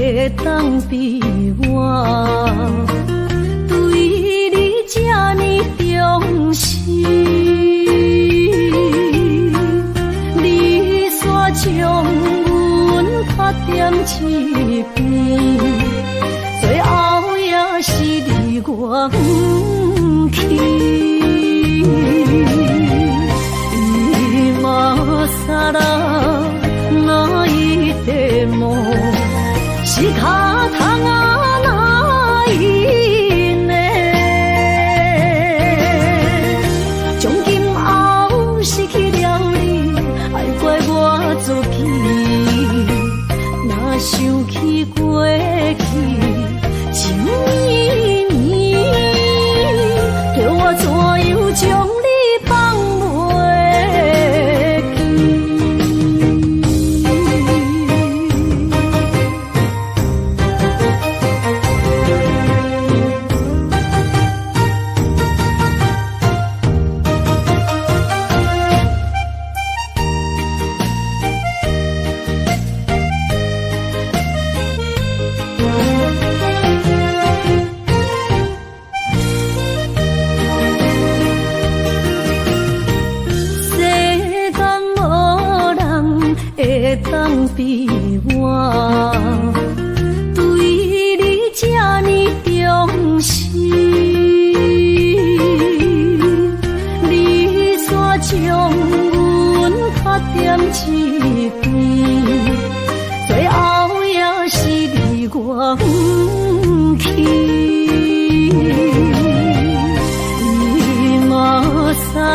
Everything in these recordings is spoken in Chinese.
会当比我对你这呢重视？你煞将阮拍点一边，最后也是你我不去。今ら泣いても仕方がないね。从今后失去了你，爱怪我自己。若想起过去情绵绵，叫我怎样将你放当比我对你这呢重视？你煞将阮拍点一边，最后也是你我不去。今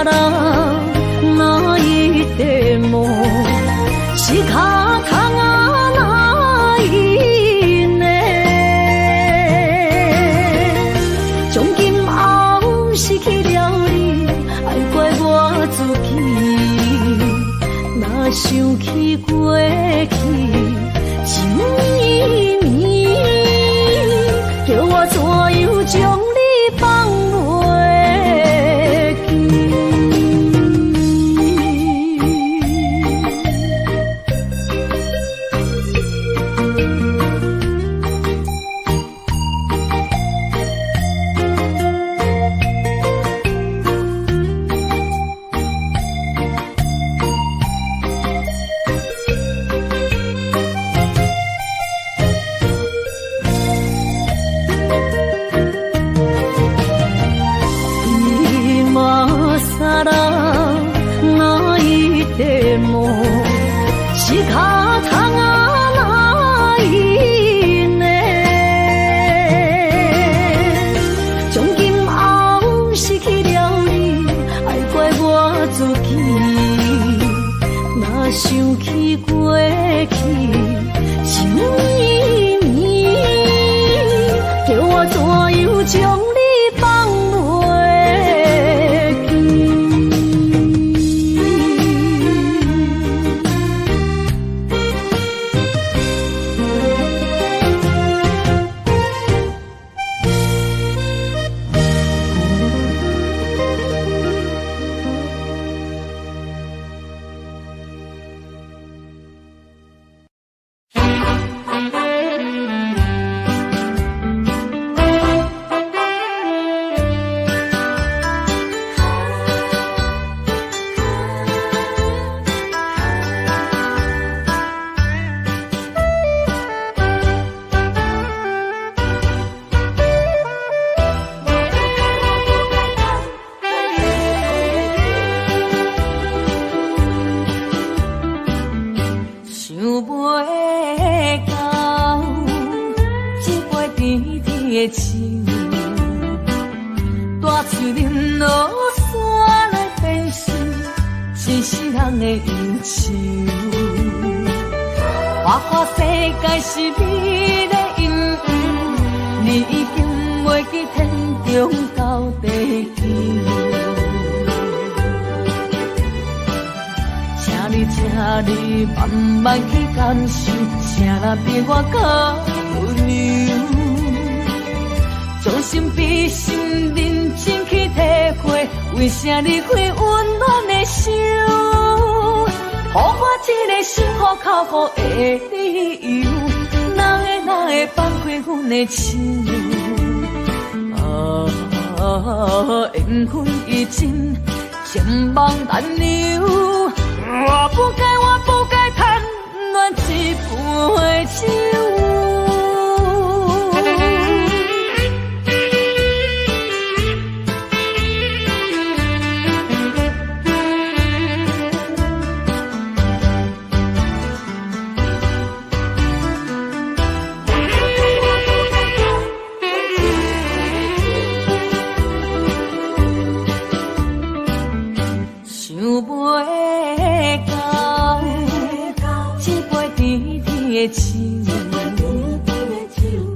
ら泣いても仕方がないね。从今后失去了你，爱怪我自己。若想起过去情绵绵，叫我怎样将你放袂记？想起过去情绵绵，叫我怎样将你放袂记？的手。缘分已尽，情梦难留。我不该贪恋一杯酒。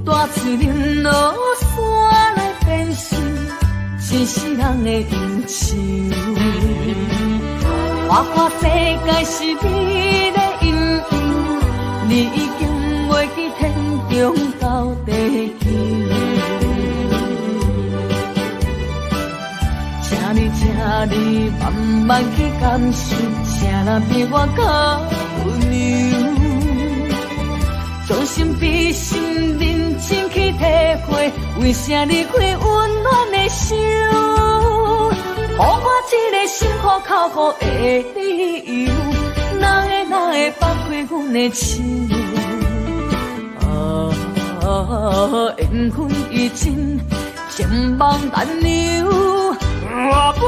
大嘴饮落山来变成一世人的忧愁。看世界是你的阴影，你已经袂记天中到地球。请你慢慢去感受，请若比我较温柔。将心比心，认真去体会，为啥离开温暖的手？予我一个心苦口苦的理由，哪会放开阮的手？缘分已尽，情梦难留。我不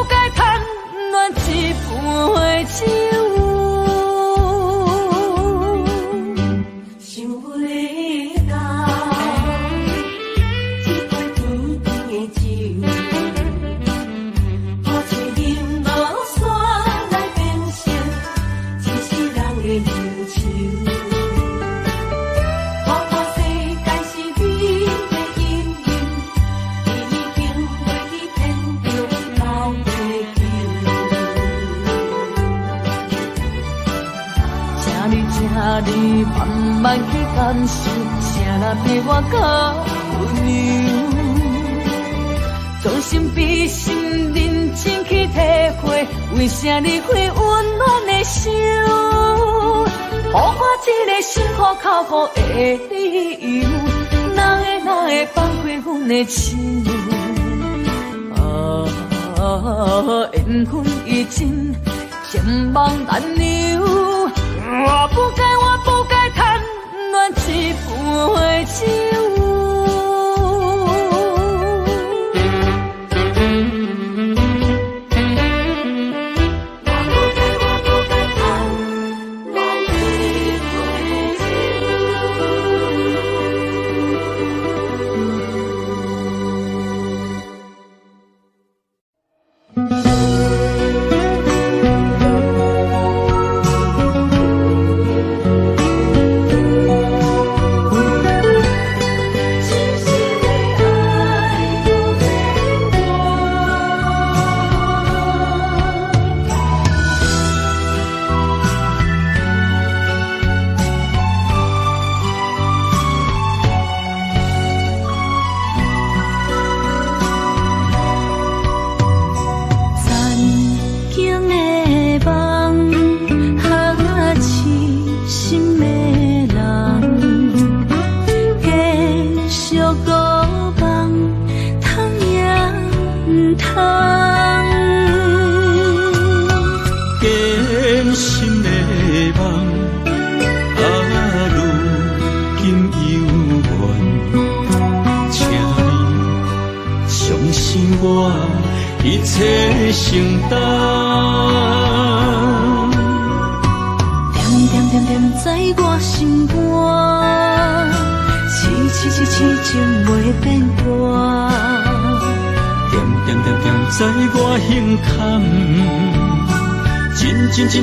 该贪恋一杯酒。你慢慢去感受，谁若比我较温柔？将心比心，认真去体会，为啥离开温暖的手？予我一个心苦口苦的理由，哪会放开阮的手？缘分已尽，情梦难留。我不该贪恋一杯酒。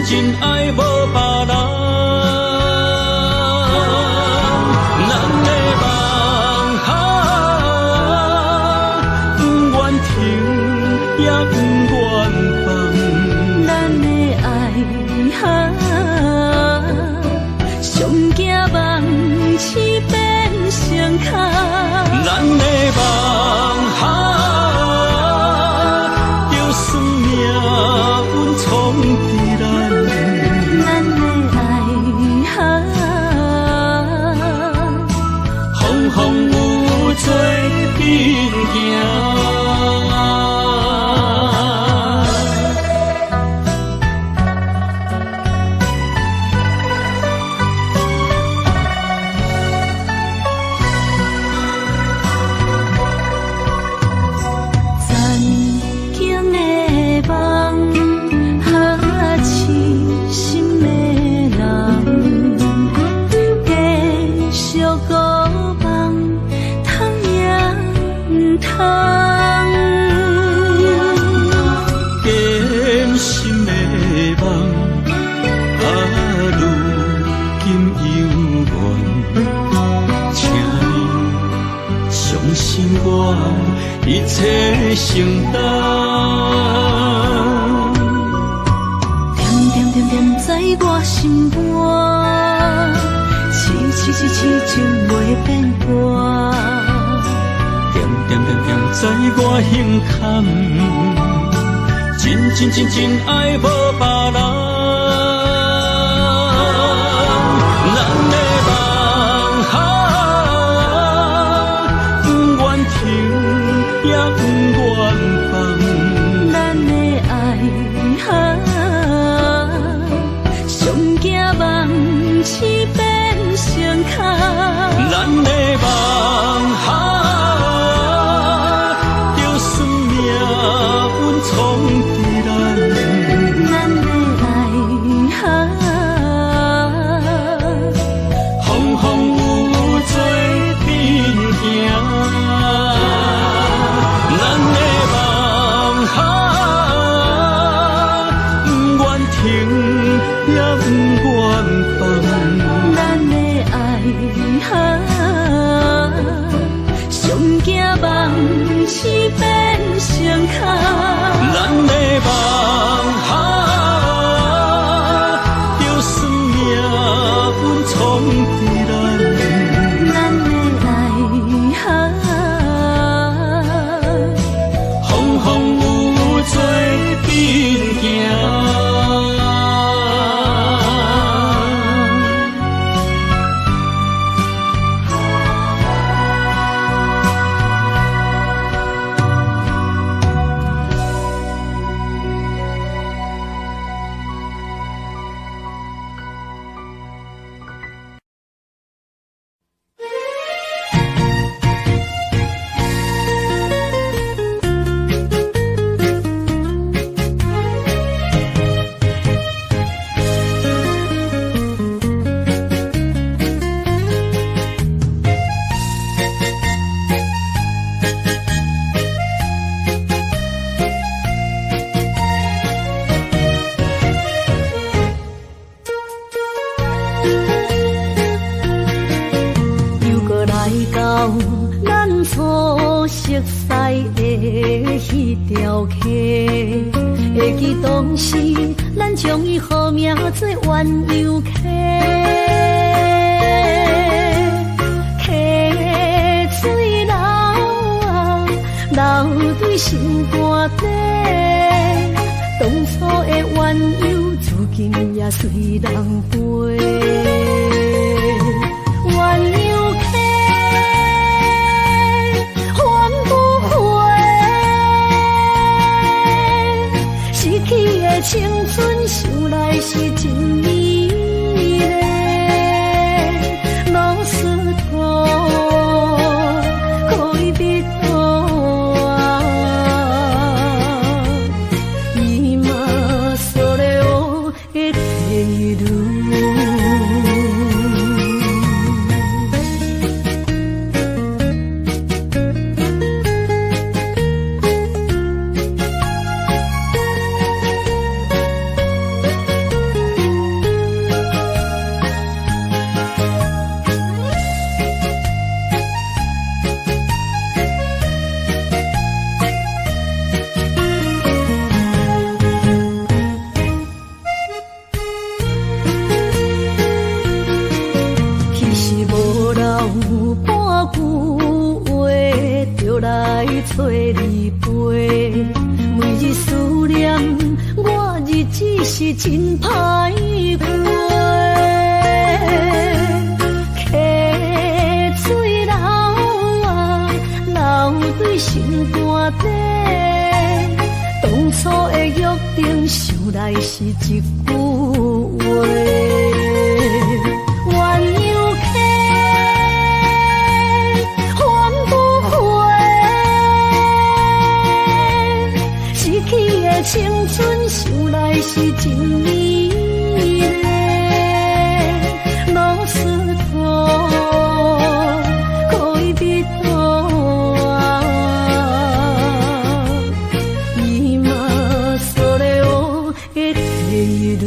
真爱无别人，咱的梦不愿停，也不愿放。咱的爱上惊梦醒变成空。咱的梦就算命运冲。风一切承担。点点点点在我心肝，痴痴痴情袂变卦。点点点点在我胸坎，真真真真爱无别人。咱的梦不愿停，也不愿放。咱的爱上惊梦痴变成空。咱的梦就算命运冲伫咱，咱的爱风风雨雨做阵行。咱的梦不愿停，也不愿放。咱的爱上惊梦痴变成空。咱的梦就算命运冲伫咱，咱的爱风风雨雨做阵行。咱初熟悉的迄条溪，会记当时咱将伊号名做鸳鸯溪。溪水流啊，流对心肝底。当初的鸳鸯，如今也随人飞。鸳鸯溪。青春想来是真美丽，老师徒可以别多啊，伊嘛所了的地路。找你陪，每日思念，我日子是真歹过。溪水流啊，流对心肝底。当初的约定，想来是一句话。鸳鸯溪。青春想来是真美丽，老师徒可以别多啊，伊嘛所了的地路。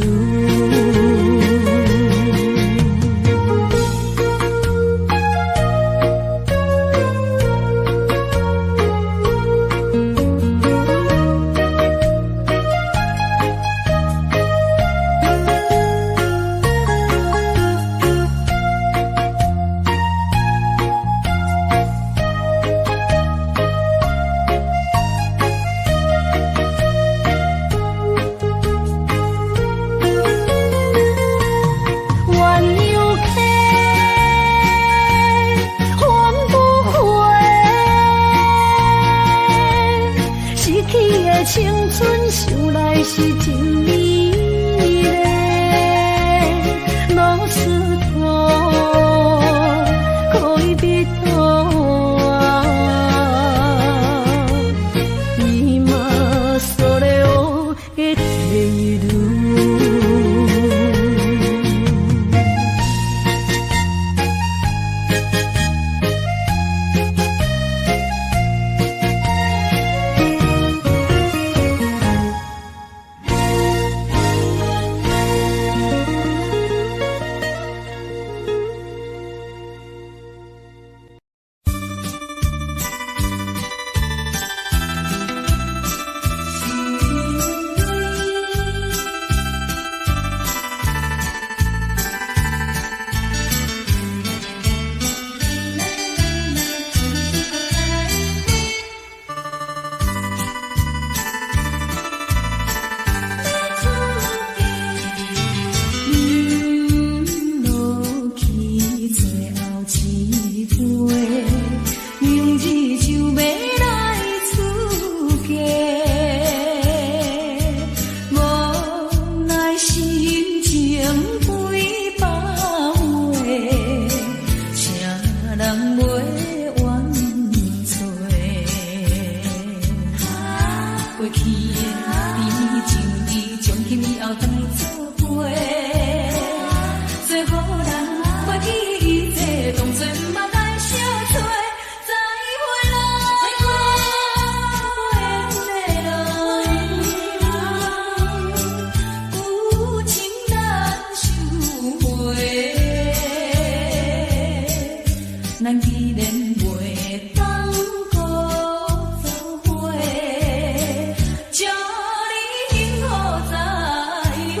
当作嘛来相找，再会啦，有情难收回，咱既然袂当搁做伙，祝你幸福再会。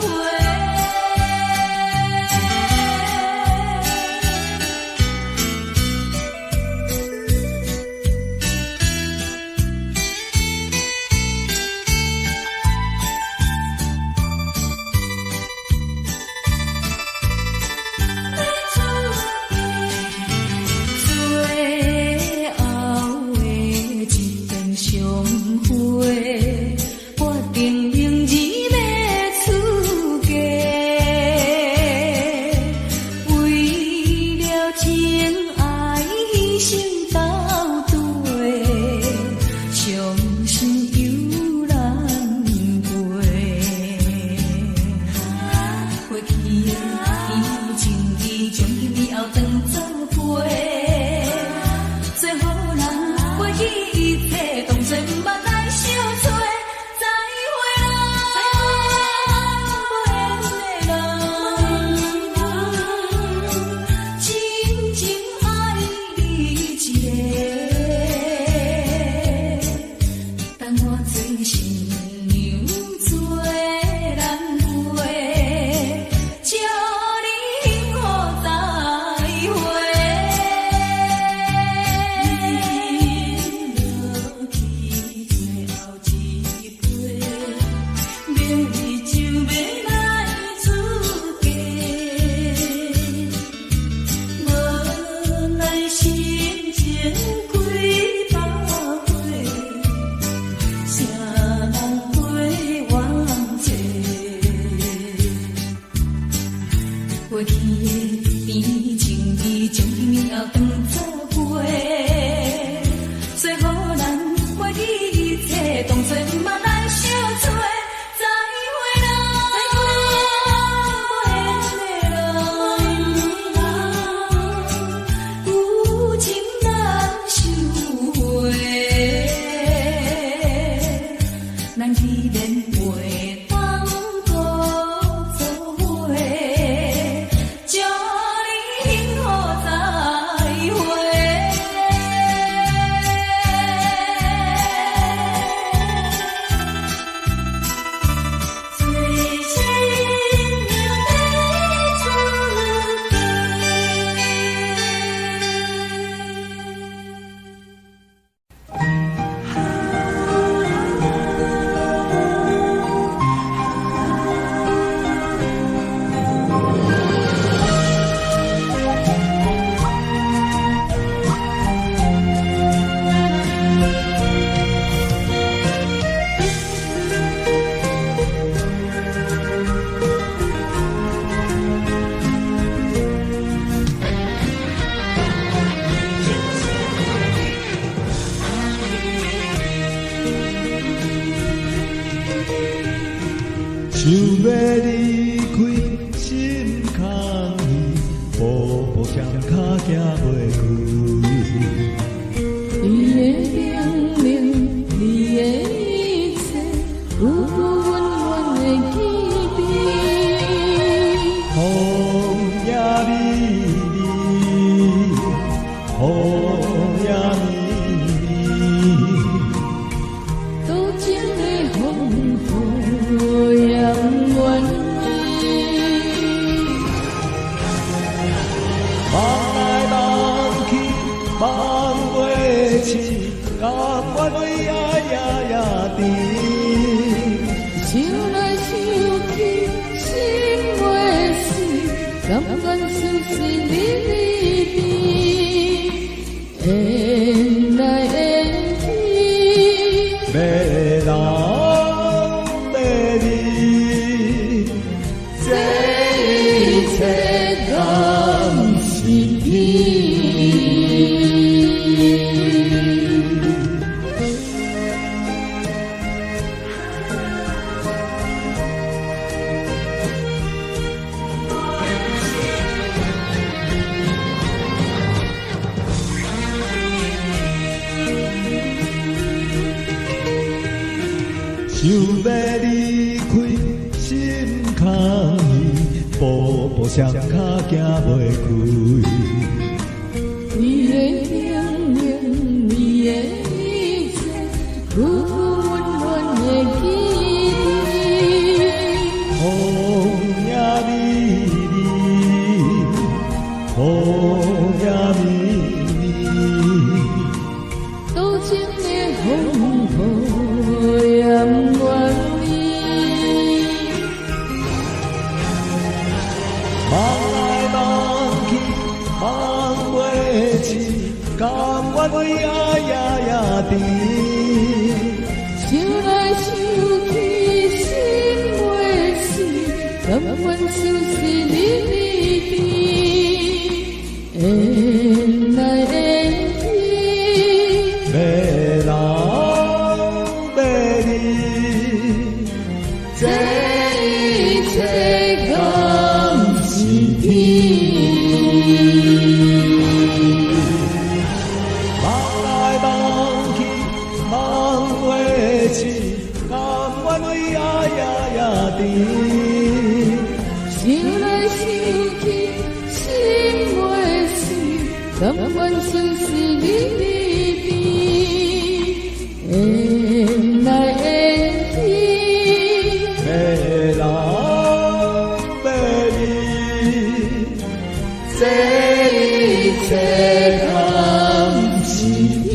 想要离开心空虚，步步险脚行袂开。你的命令，你的一切，有阮阮的记忆。风也美丽，风也美丽，多情的风雨扬远离。望来望去望袂清，甘愿为爱夜夜甜。想来想去心袂死，甘愿相信你的缘来缘去。要人要你，这一切敢是骗？想要离开心空虚，步步双脚行袂开。你的明明，你的一切，苦苦温暖的记忆。风也美丽，风也美丽，多情的风雨也不愿意。望来望去望袂清，甘愿为爱夜夜甜。想来想去心袂死，甘愿就是你的缘来缘去，要人要你，这一切甘是天。望来望去望袂清，甘愿为爱夜夜甜。想来想去心袂死，甘愿就是你的缘来缘去，要人要你，这一切甘是天。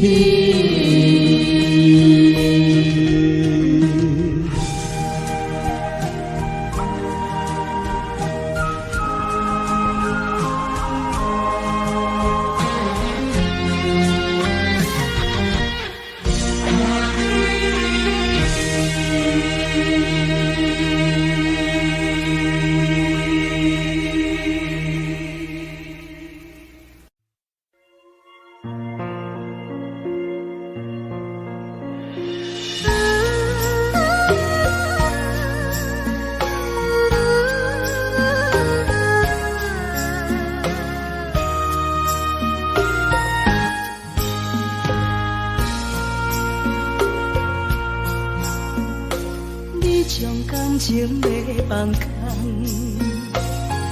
将感情要放空，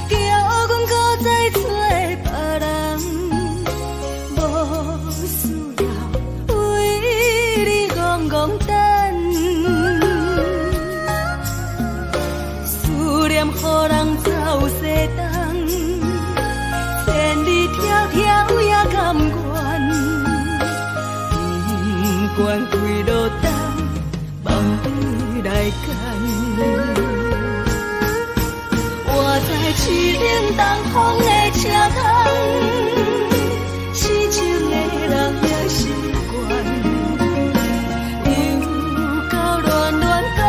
叫阮搁再找别人，无需要为你戆戆等，思念予人走西东，千里迢迢也甘愿，不管开路灯，梦对来干。我在市顶东风的车窗，痴情的人也习惯，又到乱乱甲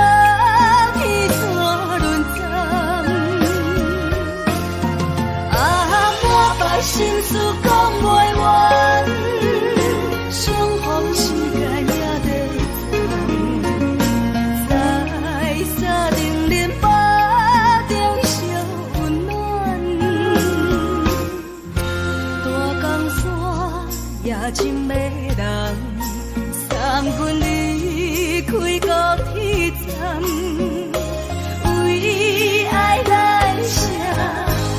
去做论战。啊，我把心事讲袂完，相逢时间也在在沙冷冷巴中烧温暖，大江山也真迷人，三军离开高铁站，为爱来写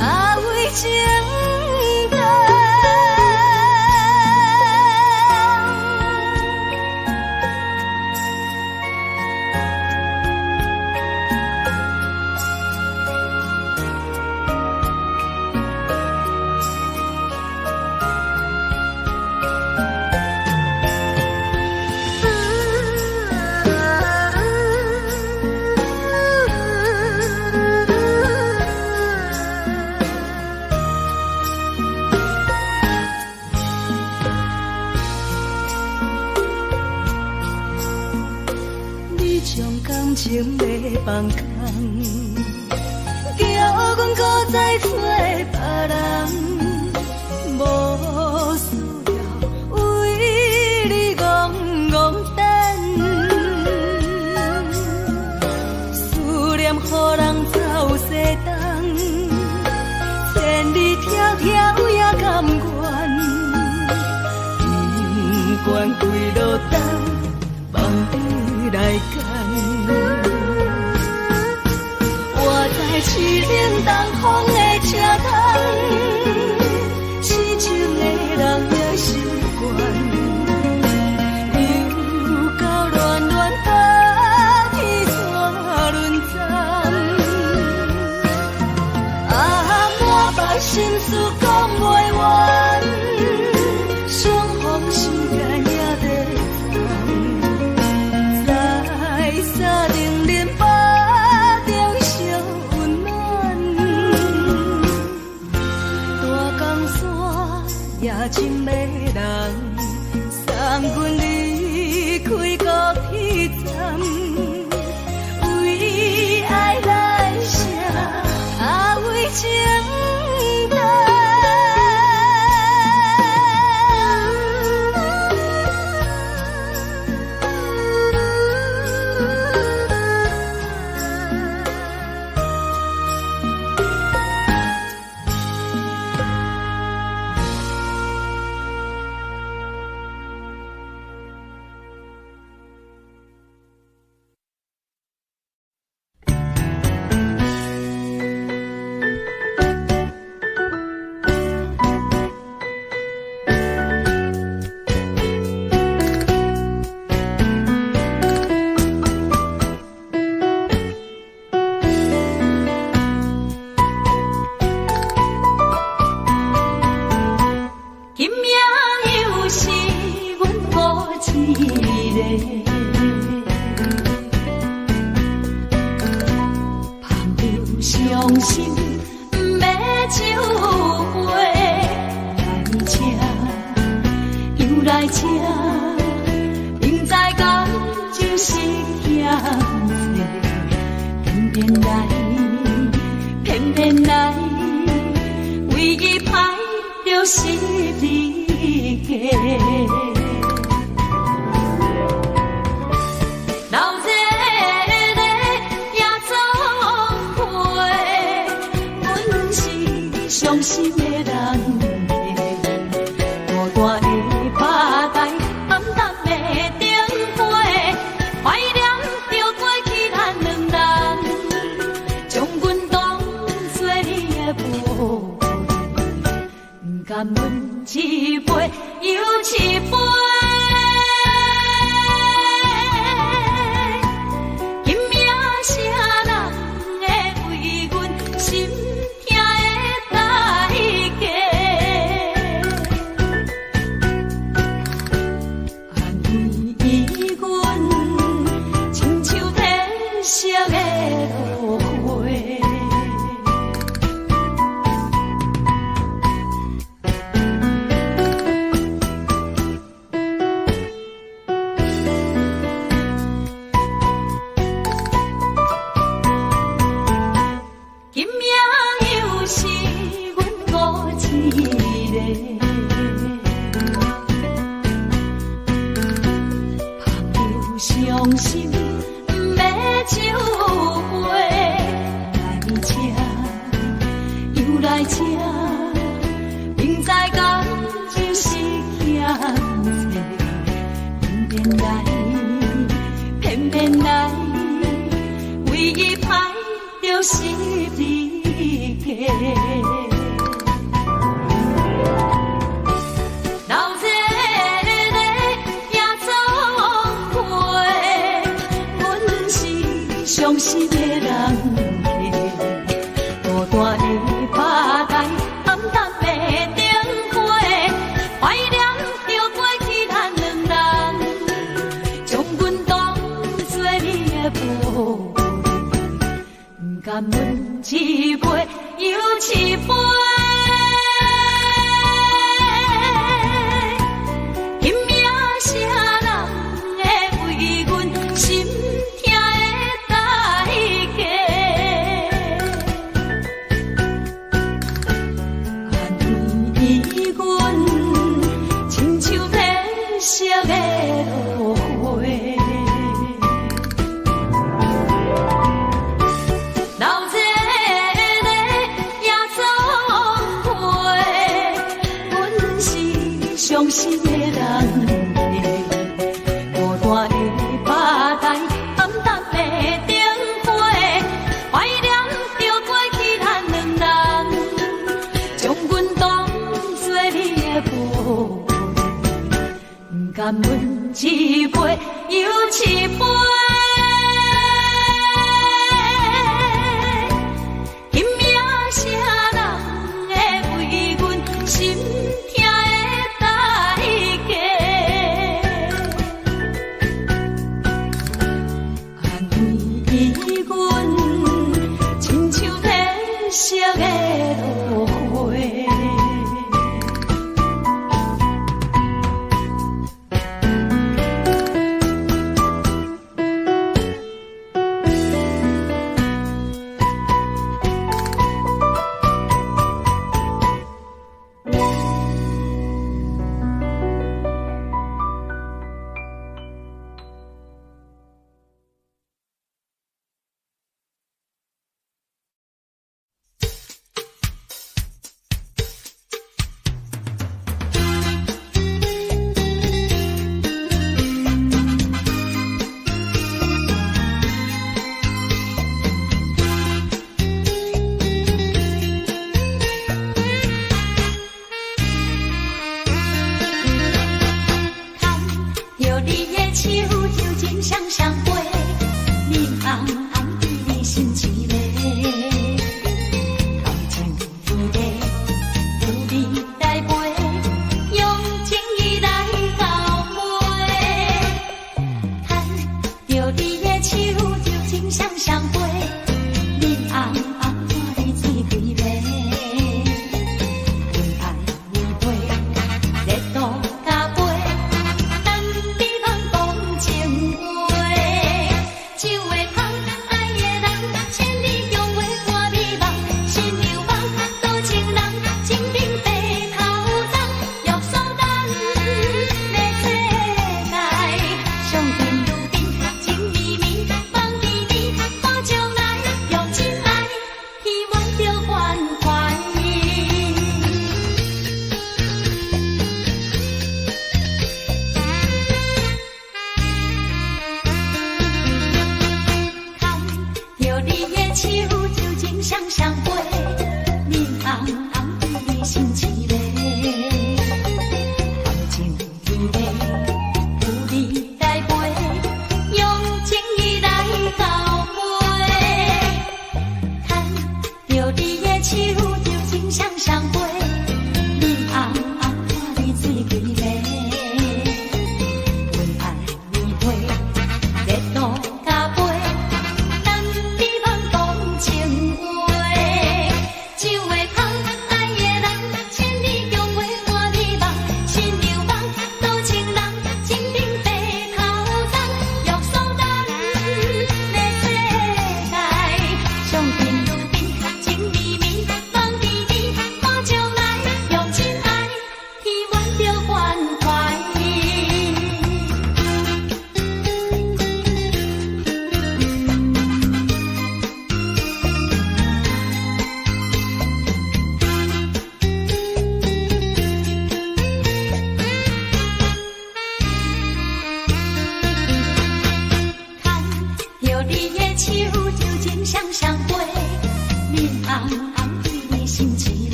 啊为情感。感情要放空，叫阮搁再找别人，无需要为你戆戆等，思念予人走西东，千里迢迢也甘愿，不管开路灯，梦对来干。夜深的人，送阮离开高铁站，为爱来谁，为情债。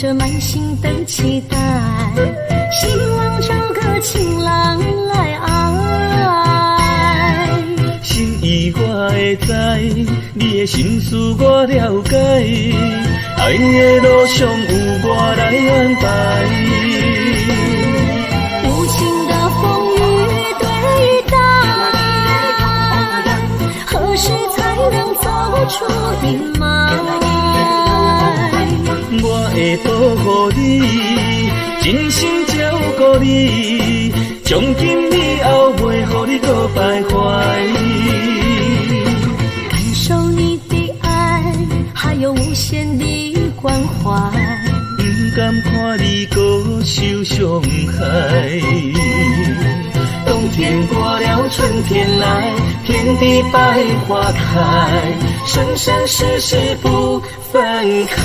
着满心的期待，希望找个情郎来爱。心意我会知，你的心思我了解，爱的路上有我来安排。无情的风雨对待，何时才能走出阴霾？我会保护你，真心照顾你，从今以后袂予你搁徘徊。感受你的爱，还有无限的关怀，不甘看你搁受伤害。冬天过了，春天来，天地百花开，生生世世不分开。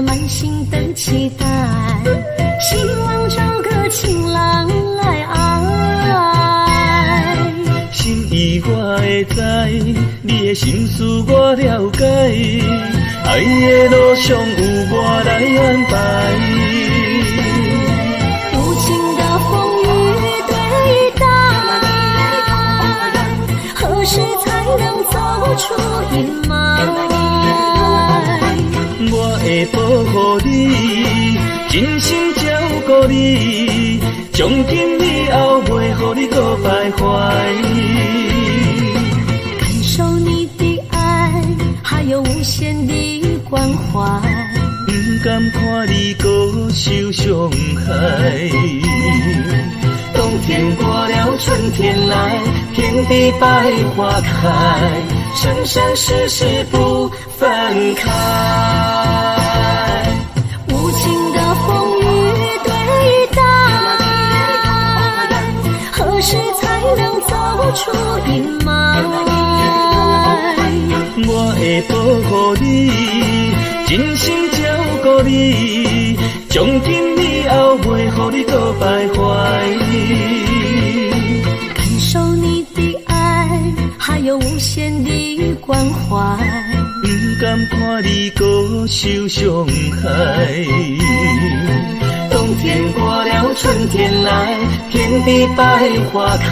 满心的期待，希望找个情郎来爱。心意我会知，你的心思我了解，爱的路上有我来安排。无情的风雨对待，何时才能走出阴霾？我会保护你，真心照顾你，从今以后袂予你搁徘徊。感受你的爱，还有无限的关怀，不甘看你搁受伤害。冬天过了，春天来，天地百花开，生生世世不分开。无情的风雨对待，何时才能走出阴霾？我会保护你，真心照顾你，从今以后袂予你搁徘徊。感受你的爱，还有无限的关怀，不甘看你搁受伤害。冬天过了，春天来，天地百花开，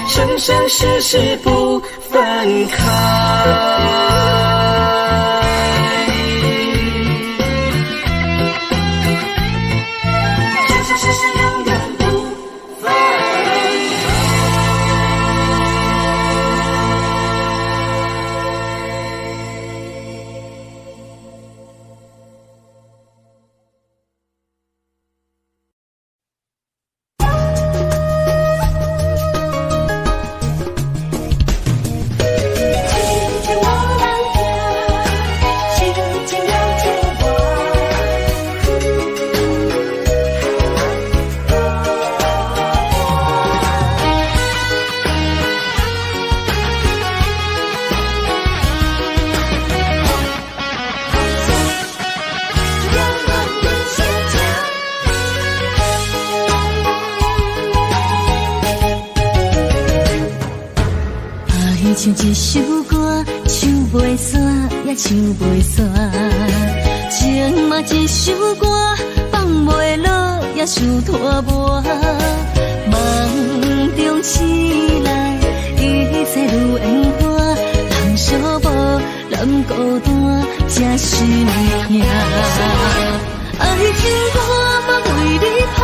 生生世世不分开。唱一首歌，唱袂煞，也唱袂煞。情嘛一首歌，放袂落，也输拖磨。梦中醒来，一切如烟花。人寂寞，人孤单，才是命。爱情歌嘛为你谱，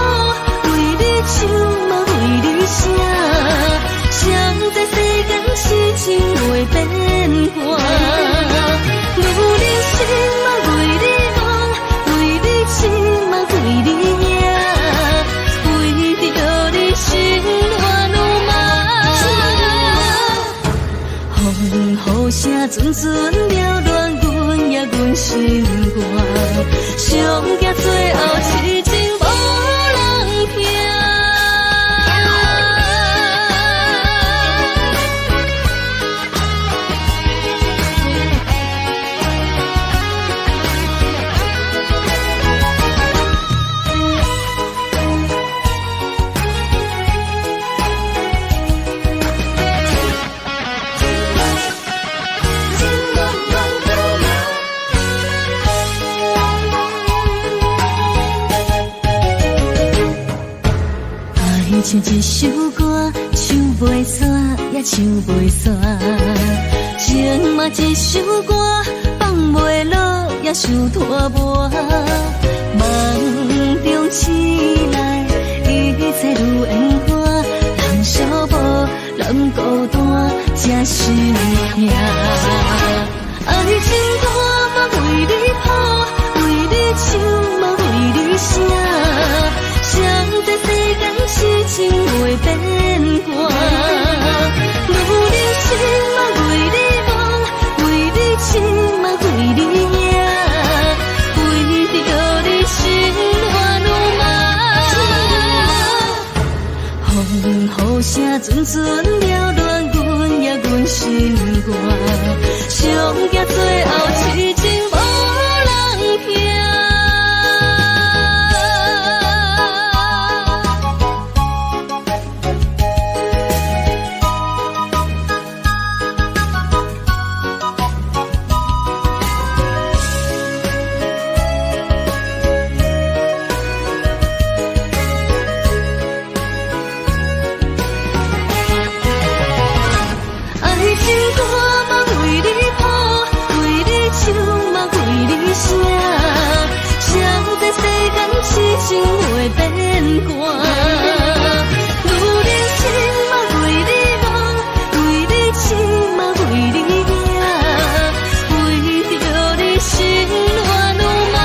为你唱嘛为你写。谁知世间事情袂变化，有人心嘛为你梦，为你情嘛为你赢，为着你心乱如麻。风雨声阵阵扰乱阮也阮心肝，上惊最后痴情无。唱一首歌，唱袂煞，也唱袂煞。情嘛一首歌，放袂落，也想拖磨。梦中醒来，一切如烟花，人寂寞，人孤单，才是命。爱情歌嘛为你谱，为你唱嘛为你写。谁在世间痴情袂变卦？女人心嘛为你梦，为你情嘛为你赢，为着你心乱如麻。雨声阵阵缭乱，阮也阮心肝，上惊最后痴情无人听。情袂变卦，女人心嘛为你梦，为你情嘛为你赢，为着你心乱如麻。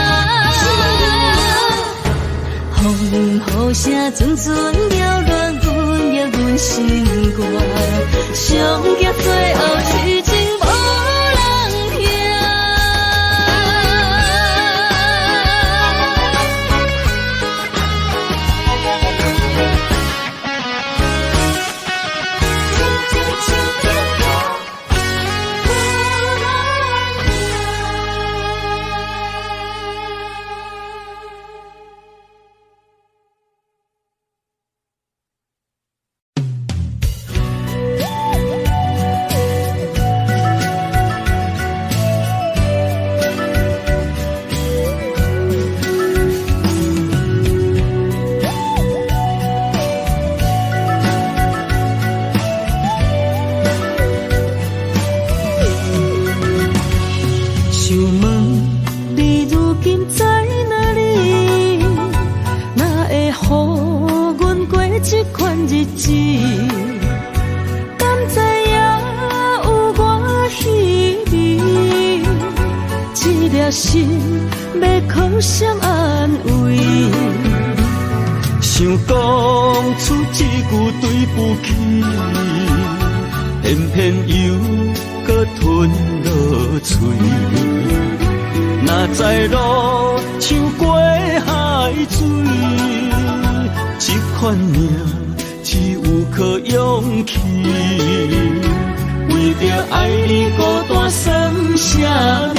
雨声阵阵缭乱，阮也阮心肝，上惊最后痴情无人听。心要靠谁安慰？想讲出一句对不起，偏偏又搁吞落嘴。若知路像过海水，这款命只有靠勇气。为着爱你孤单算啥物？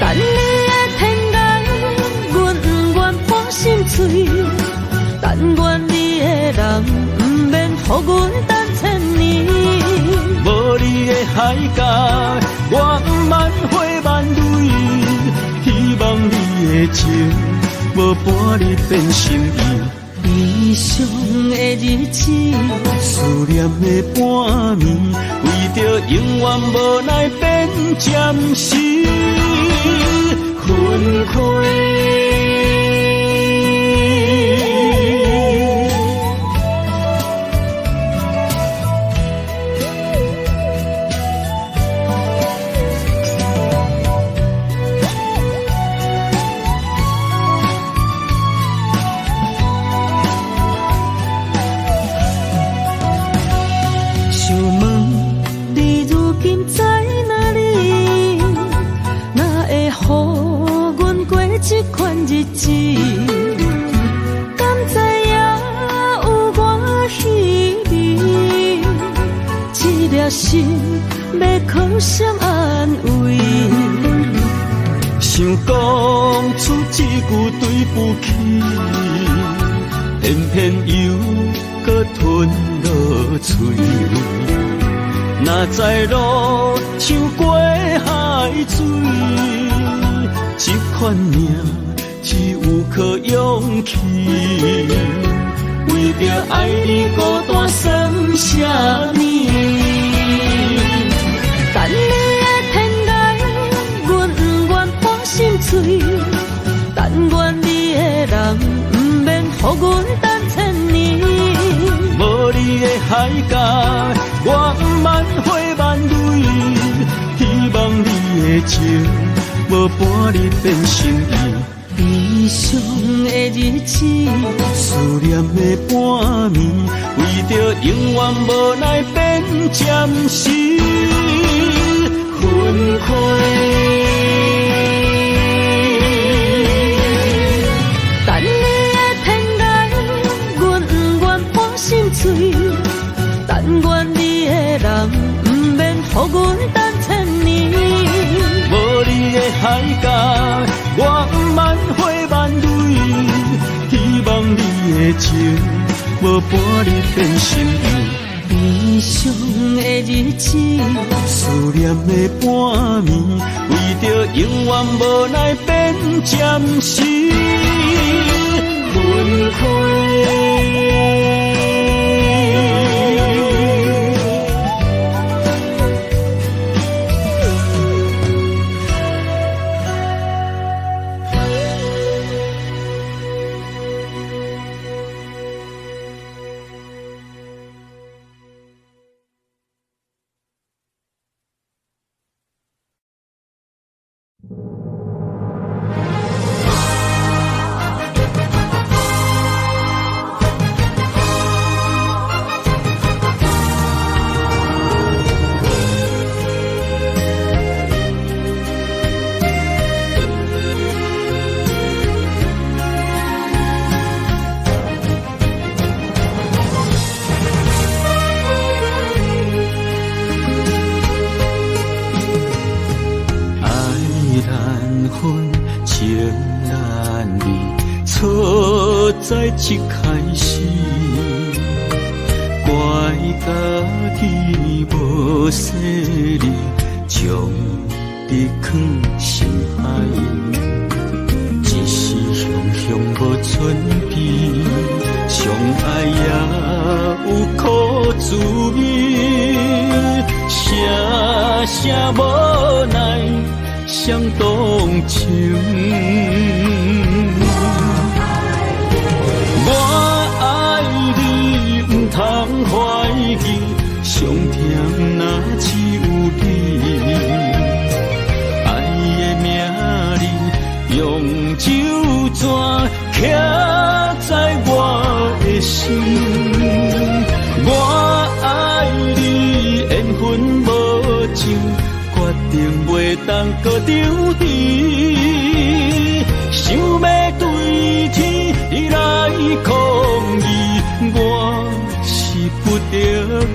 等你的天涯，阮不愿破心碎。但愿你的人不免予阮等千年。无你的海角，我不万花万蕊。希望你的情，无伴你变心意。悲伤的日子，思念的半暝，为着永远无奈变暂时分开。这款日子，敢知影有我稀微？这颗心要靠谁安慰？想讲出一句对不起，偏偏又搁吞落嘴。若知路像过海水，这款命只有颗勇气，为着爱你孤单算啥呢？等你的天涯，阮不愿破心碎。但愿你的人，不免予阮等千年。无你的海角，我万回万泪。希望你的情，无半日变心意。悲伤的日子，思念的半暝，为着永远无奈变暂时分开。等你的天涯，阮不愿破心碎。但愿你的人，不免予阮等千年。无你的海角，我万回万泪。希望你的情，无半日变心意。悲伤的日子，思念的半暝，为着永远无奈变暂时分开。在一开始，怪家己无细腻，将你放心海，一时雄雄无存边，相爱也有苦滋味，声声无奈伤动情。我爱你，不通怀疑，上甜若只有你。爱的名字用酒泉刻在我的心。我爱你，缘分无尽，决定袂当搁丢弃。想要对天来抗议，我是不得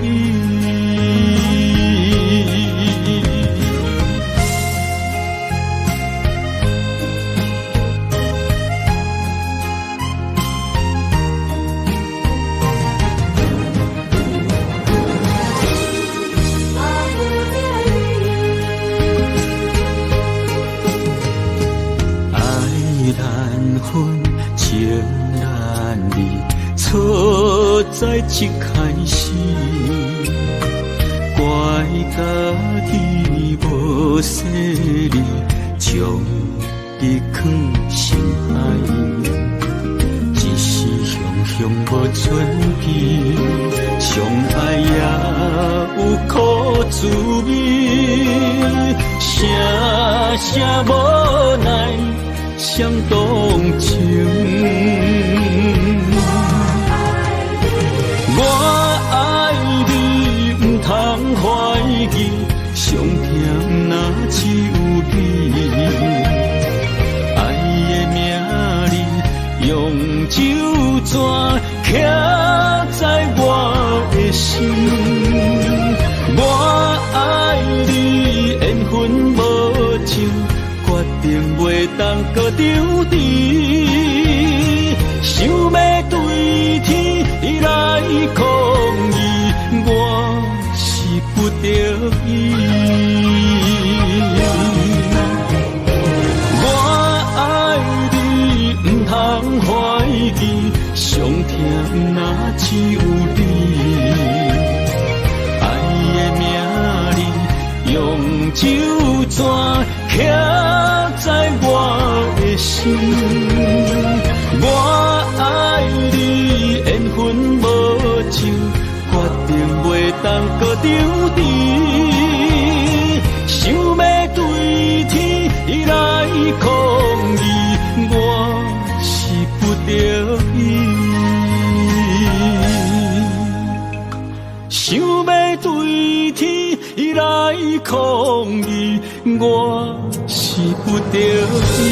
已。情难离，错在一开始，怪家己无细腻，将你放心海，一时雄雄无存边，相爱也有苦滋味，声声无奈伤动情。我爱你，不通怀疑，上甜若只有你。爱的名字用酒泉刻在我的心。我爱你，缘分无尽，决定袂当搁丢弃，想要对天来抗议，我是不得已。我爱你，我爱你，缘分无像，决定袂当搁丢低。想要对天来抗议，我是不得已。想要对天来抗议，我是不得已。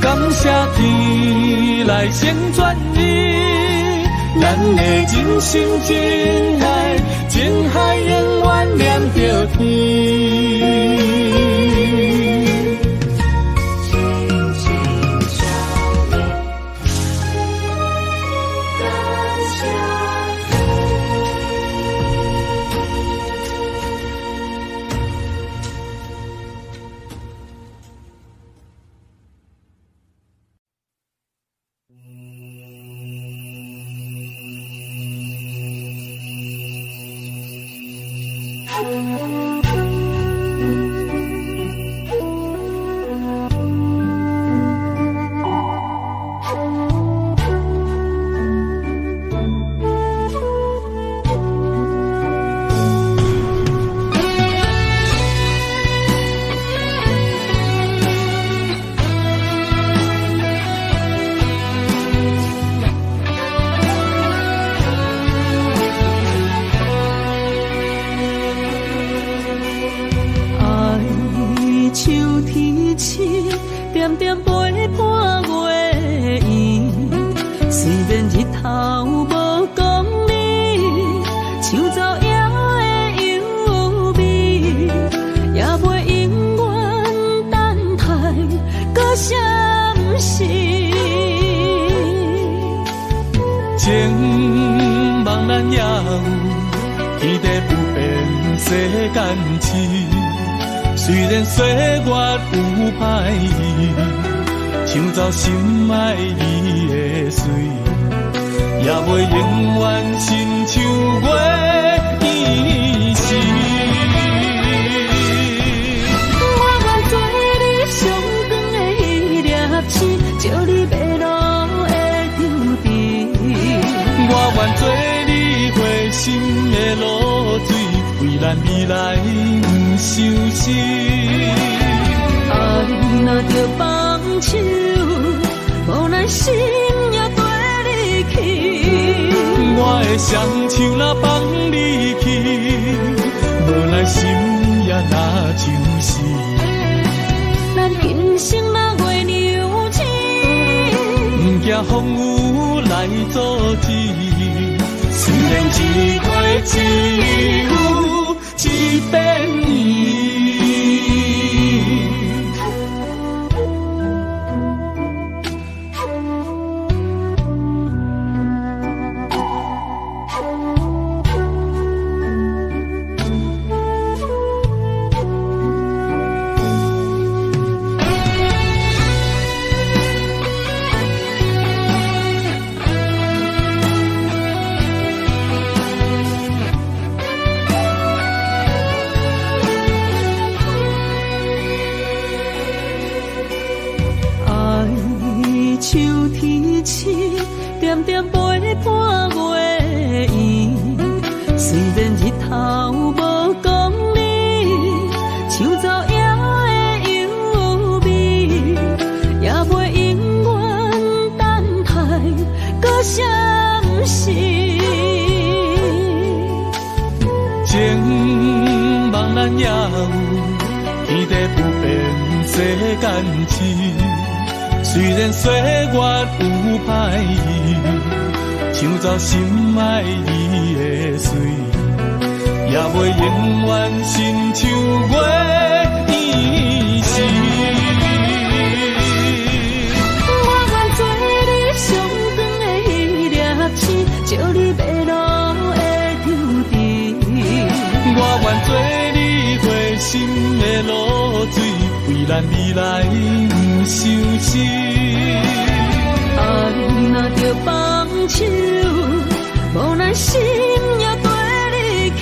感感谢天来成全你，咱的真心真爱，情海永远连着天。点点陪伴月圆，虽然日头无讲理，像走夜的忧味，也袂永远等待，搁啥不是？情茫然也有天地不变世间事。虽然岁月有歹意，抢走心爱你的水，也袂永远亲像月依时。我愿做你上长的迄粒星，照你迷路的丢阵。我愿做你回心的露水，为咱未来不伤心。爱若着放手，无奈心也跟你去。我的双手若放你去，无奈心也若像是。咱今生若月娘亲，不惊风雨来阻止。虽然一过一有一变伊。秋天起，点点陪伴月圆。虽然日头无讲理，像走夜的忧味，也袂永远等待，搁啥不是？情茫然也有天地不变世间事。虽然岁月有歹意，抢走心爱你的水，也袂永远亲像月依时。我愿做你上长的迄粒星，照你迷路的丢阵。我愿做你回心的露水，为咱未来不伤心。爱若着放手，无奈心也跟你去。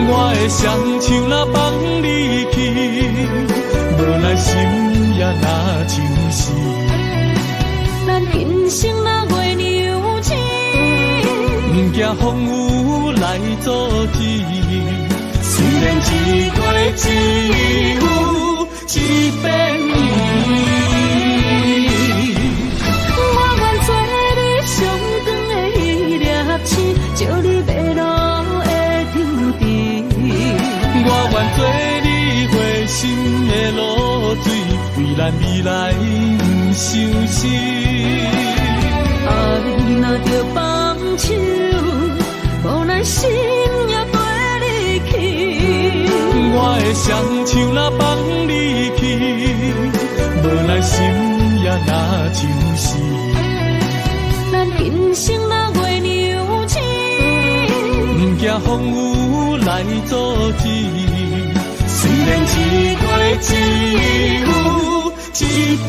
我的双手若放你去，无奈心也若像是。咱今生若月娘亲，不惊风雨来阻止。虽然一过一有一变伊。照你迷路的丢阵，我愿做你回心的露水，为咱未来不伤心。你若着放手，无咱心也飞离去。我的双手若放你去，无咱心也若像死。咱人生若月娘星，不惊风雨来阻止。虽然一月一雨一变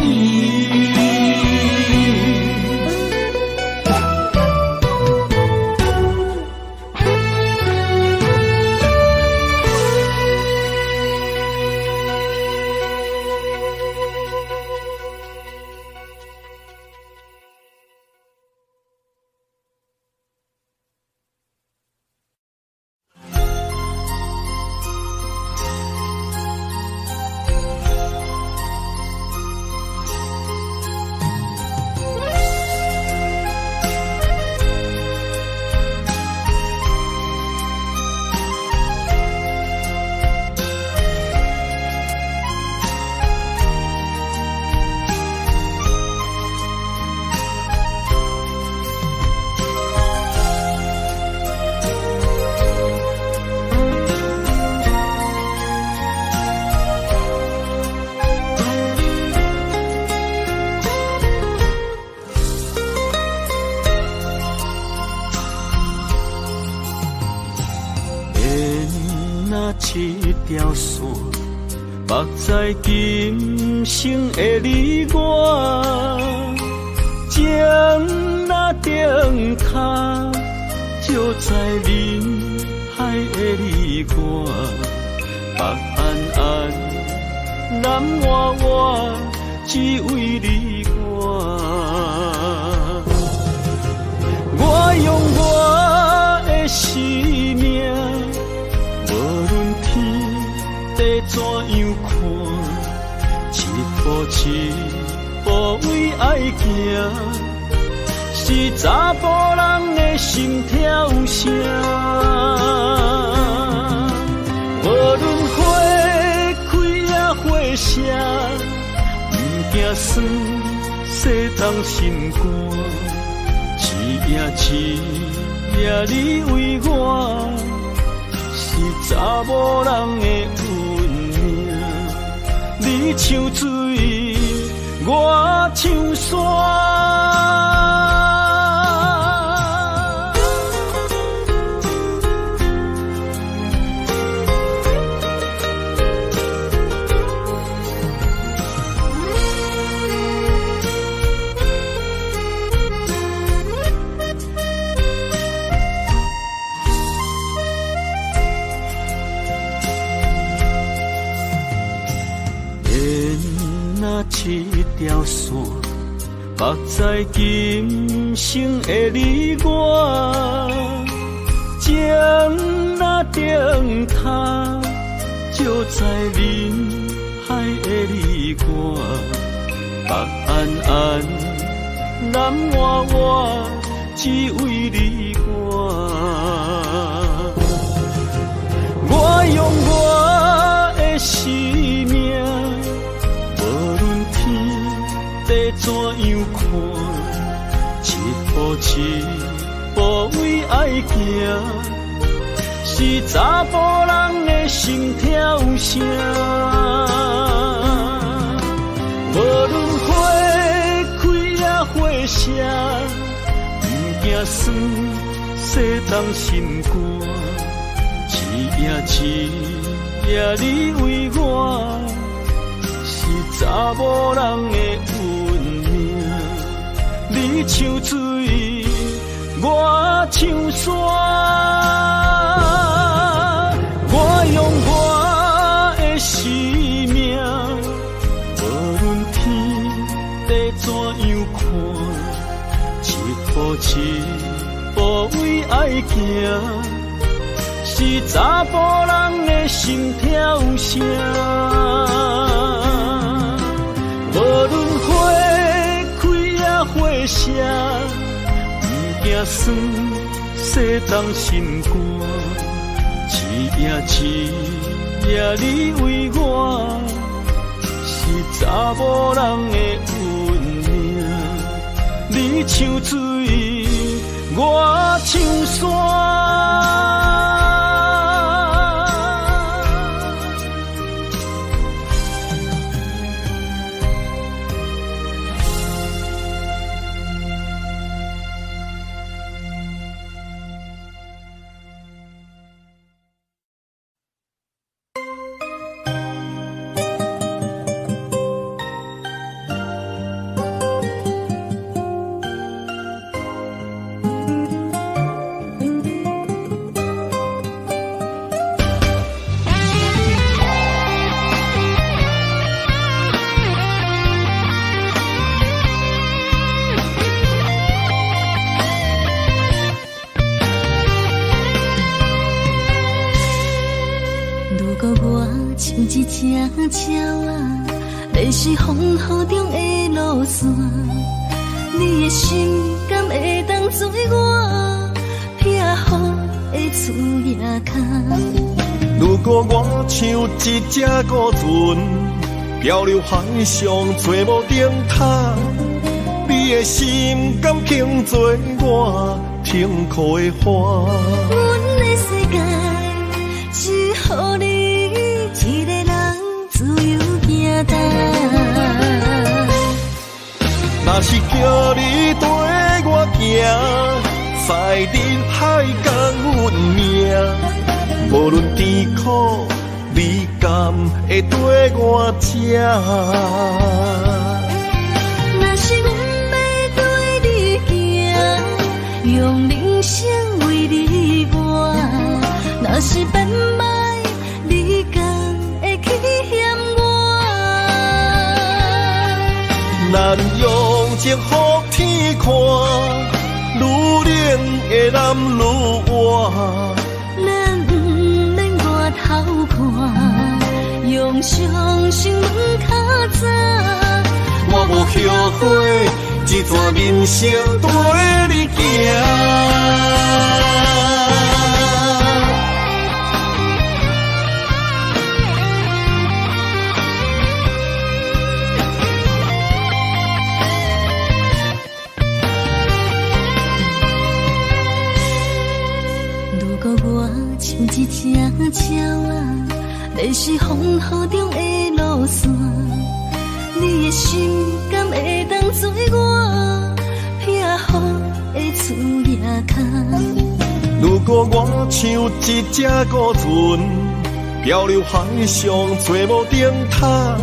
伊。一条线，目在今生的你我，情若顶塔，就在人海的你我，北安安，南弯弯，只为你我。我用我的生命。无论天地怎样看，一步为爱行，是查甫人的心跳声。无论花开也花谢，不惊酸洗冻心肝，一夜你为我。是查某人的运命，你像水，我像山。一条线，目在今生的你我，情若顶塔，就在人海的你我，北安安，南弯弯，只为你我。我用我的生命。地怎样看，一步为爱行，是查甫人的心跳声。无论花开也花谢，不惊酸洗冻心肝，一夜你为我。查某人的运命，你像水，我像山。我用我的生命，无论天地怎样看，一步为爱行，是查甫人的心跳声。无论花开也花谢，不惊酸洗冻心肝，一夜你为我，是查某人的运命。你像水，我像山。只鸟啊，迷失风雨中的路线，你的心敢会当做我避雨的厝夜空？如果我像一只孤船，漂流海上做无顶塔，你的心敢肯做我停靠的花？阮的世界只予你一个人自由行动。若是叫你跟我行，在人海共运命，无论甜苦，你敢会跟我吃？若是阮要对你行，用人生为你活，若是变歹，你敢会去嫌我？咱用情予天看，愈冷的男愈活。咱不免外头看，用双心门较早。我无后悔，一段人生跟你行。如果我像一只鸟啊，迷失风雨中的路线，你的心敢会当做我避雨的厝夜空？如果我像一只孤船，漂流海上做无顶塔，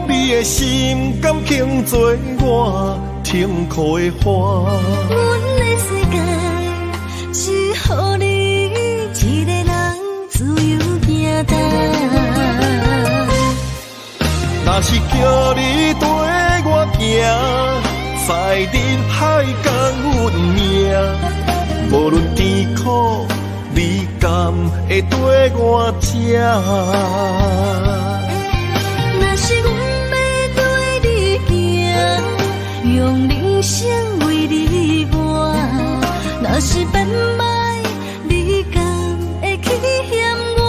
你的心敢肯做我停靠的花？阮的世界只予你一个人自由行动。若是叫你跟我行，在人海共运命，无论甜苦，你敢会跟我吃？若是阮要对你行，用人生为你活，若是变歹，你敢会去嫌我？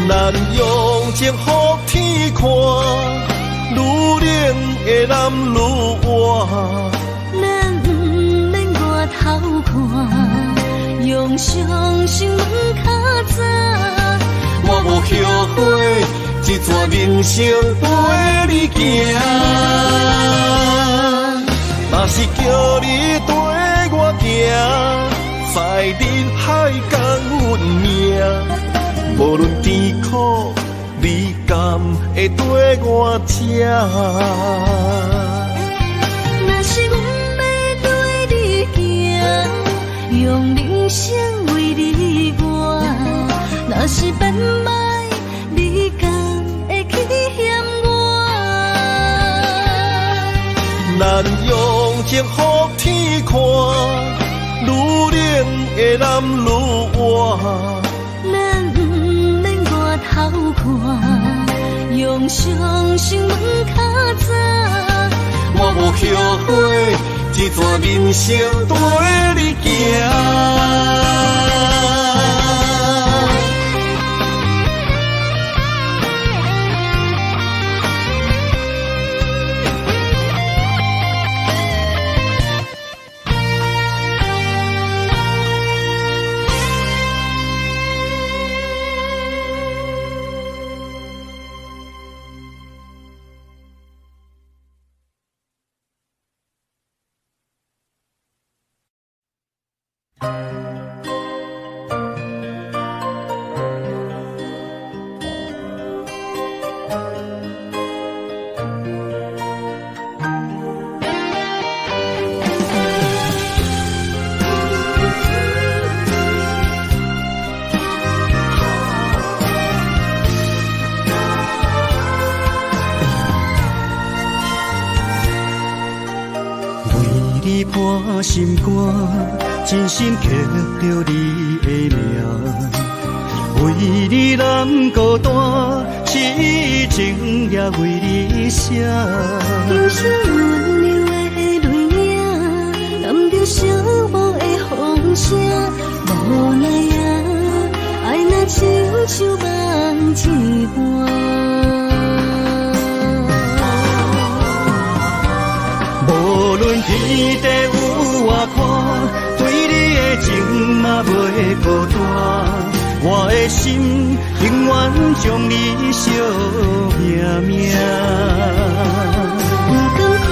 咱用情予天看，愈冷的男愈活。咱不免外头看，用双心门较早。我无后悔，一段人生陪你行。若是叫你跟我行，在人海共运命，无论甜苦，你敢会跟我吃？若是阮要对你行，用人生为你活，若是变歹，你敢会去嫌我？咱用情予天看，愈冷的男愈活。咱不免外头看，用双心门较早。我无后悔，一段人生跟你行。伴心肝，真心刻着你的名。为你难孤单，痴情也为你写。忧伤温柔的泪影，染着寂寞的风声。无奈啊，爱若亲像梦一般。无论天地有外宽，对你的情嘛袂孤单。我的心永远将你惜命命。不敢看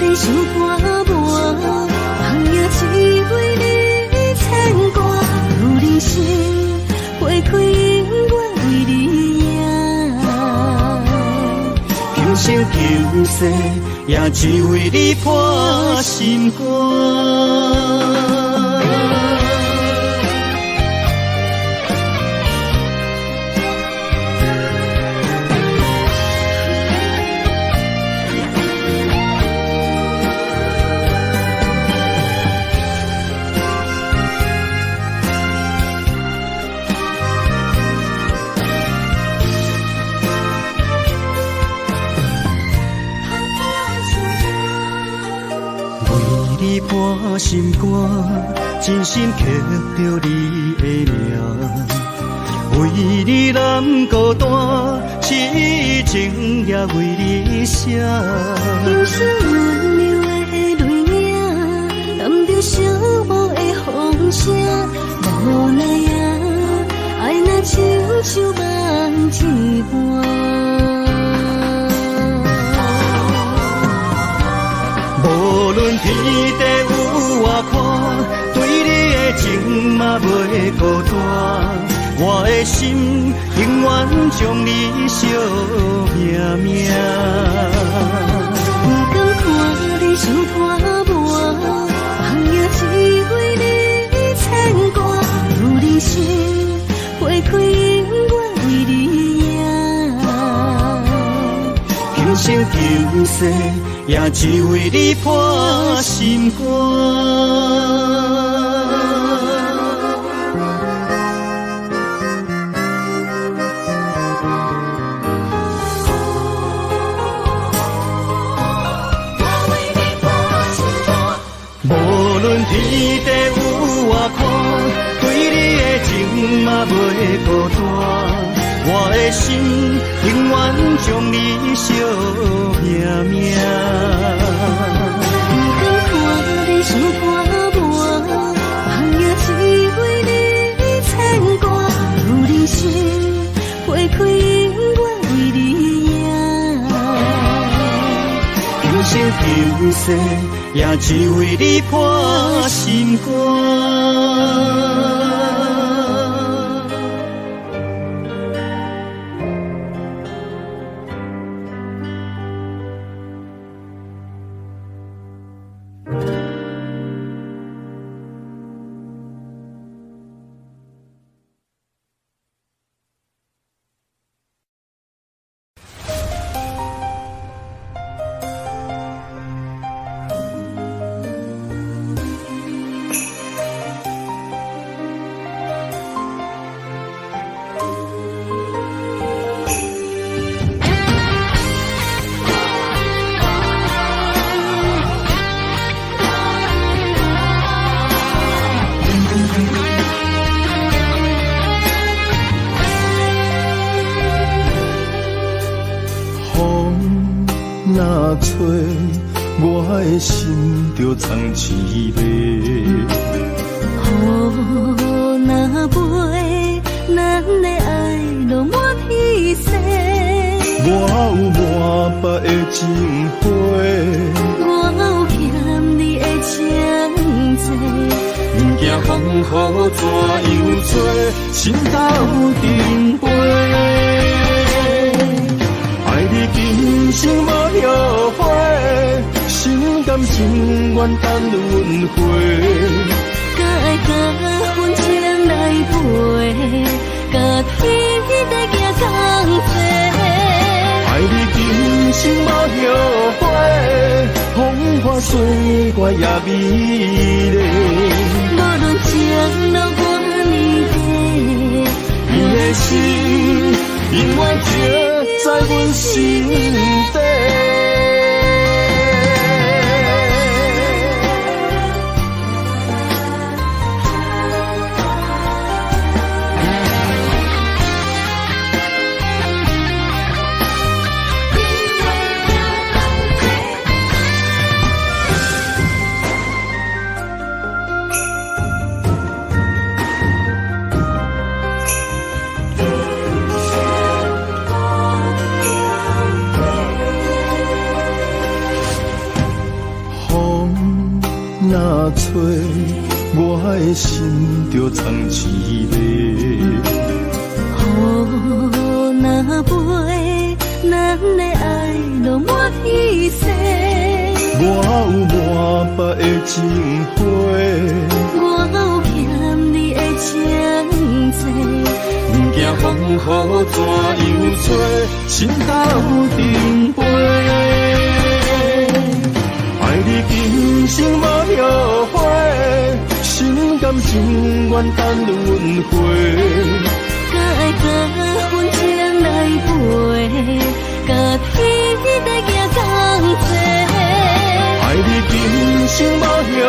你伤肝磨，人也只为你牵挂。有人生花开永远为你赢，今生今世也只为你破心肝。伴心肝，真心刻着你的名。为你难孤单，痴情也为你写。忧伤温柔的泪影，染着寂寞的风声。无奈啊，爱若亲像梦一般。无论天地有外宽，对你的情嘛袂孤单。我的心永远将你惜命命。不敢看你伤肝磨，人也只为你牵挂。有人生花开永远为你赢，今生今世也只为你破心肝。无论天地有外宽，对你的情嘛袂孤单。我的心永远将你惜命命。不敢看你伤肝磨，人也只为你牵挂。有人生花开永远为你赢，今生今世也只为你破心肝。若吹，我的心就藏一个。雨若飞，咱的爱就满天星。我有满腹的情花，我有欠你的情债，不惊风雨怎样做，心斗阵飞。爱你今生无后悔，心甘情愿等轮回。甲爱甲婚情来陪，甲天在行同齐。爱你今生无后悔，风花雪月也美丽。无论情路多年底，你的心永远刻在阮心底。若吹，我的心就藏滋味。雨若飞，咱的爱就满意世。我有满腹的情花，我有欠你的情债。不惊风雨怎样吹，心斗阵飞。爱你今生无后悔，心甘情愿等轮回。甲爱甲婚情来陪，甲天在行同齐。爱你今生无后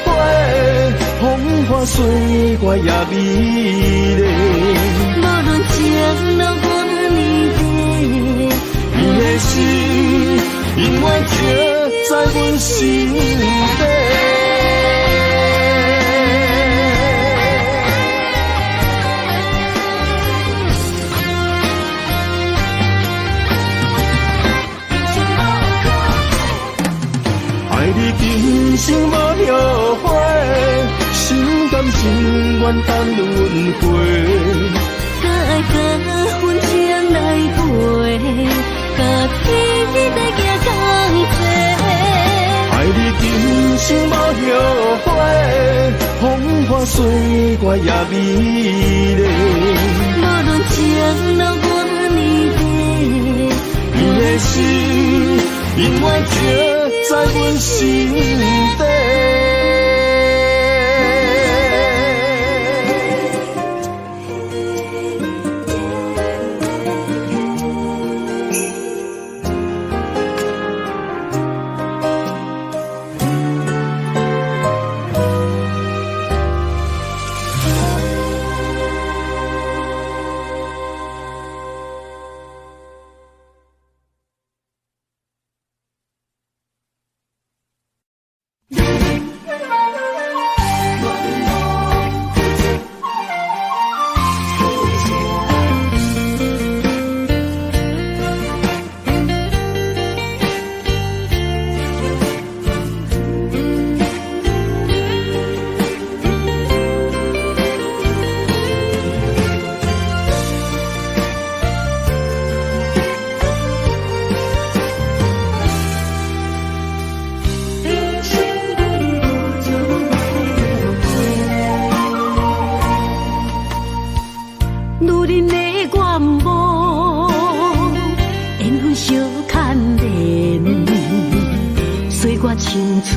悔，风花雪月也美丽。无论情路多年底，你的心永远刻在阮心底。爱你今生无后悔，心甘情愿等轮回。甲爱甲婚情来陪，甲天在行同齐。爱你今生无后悔，风花雪月也美丽。无论情路多年底，你的心永远刻在阮心底。青春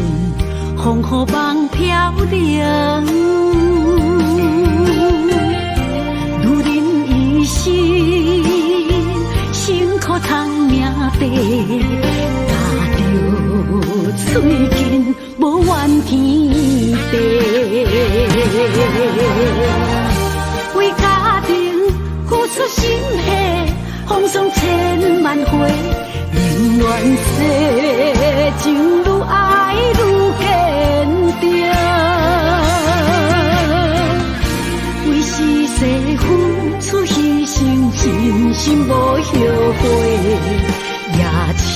风雨梦飘零，女人一生辛苦赚命地，踏着嘴筋无怨天地，为家庭付出心血，风霜千万回。宁愿世情愈爱愈坚定，为是世付出牺牲，真心无后悔，也深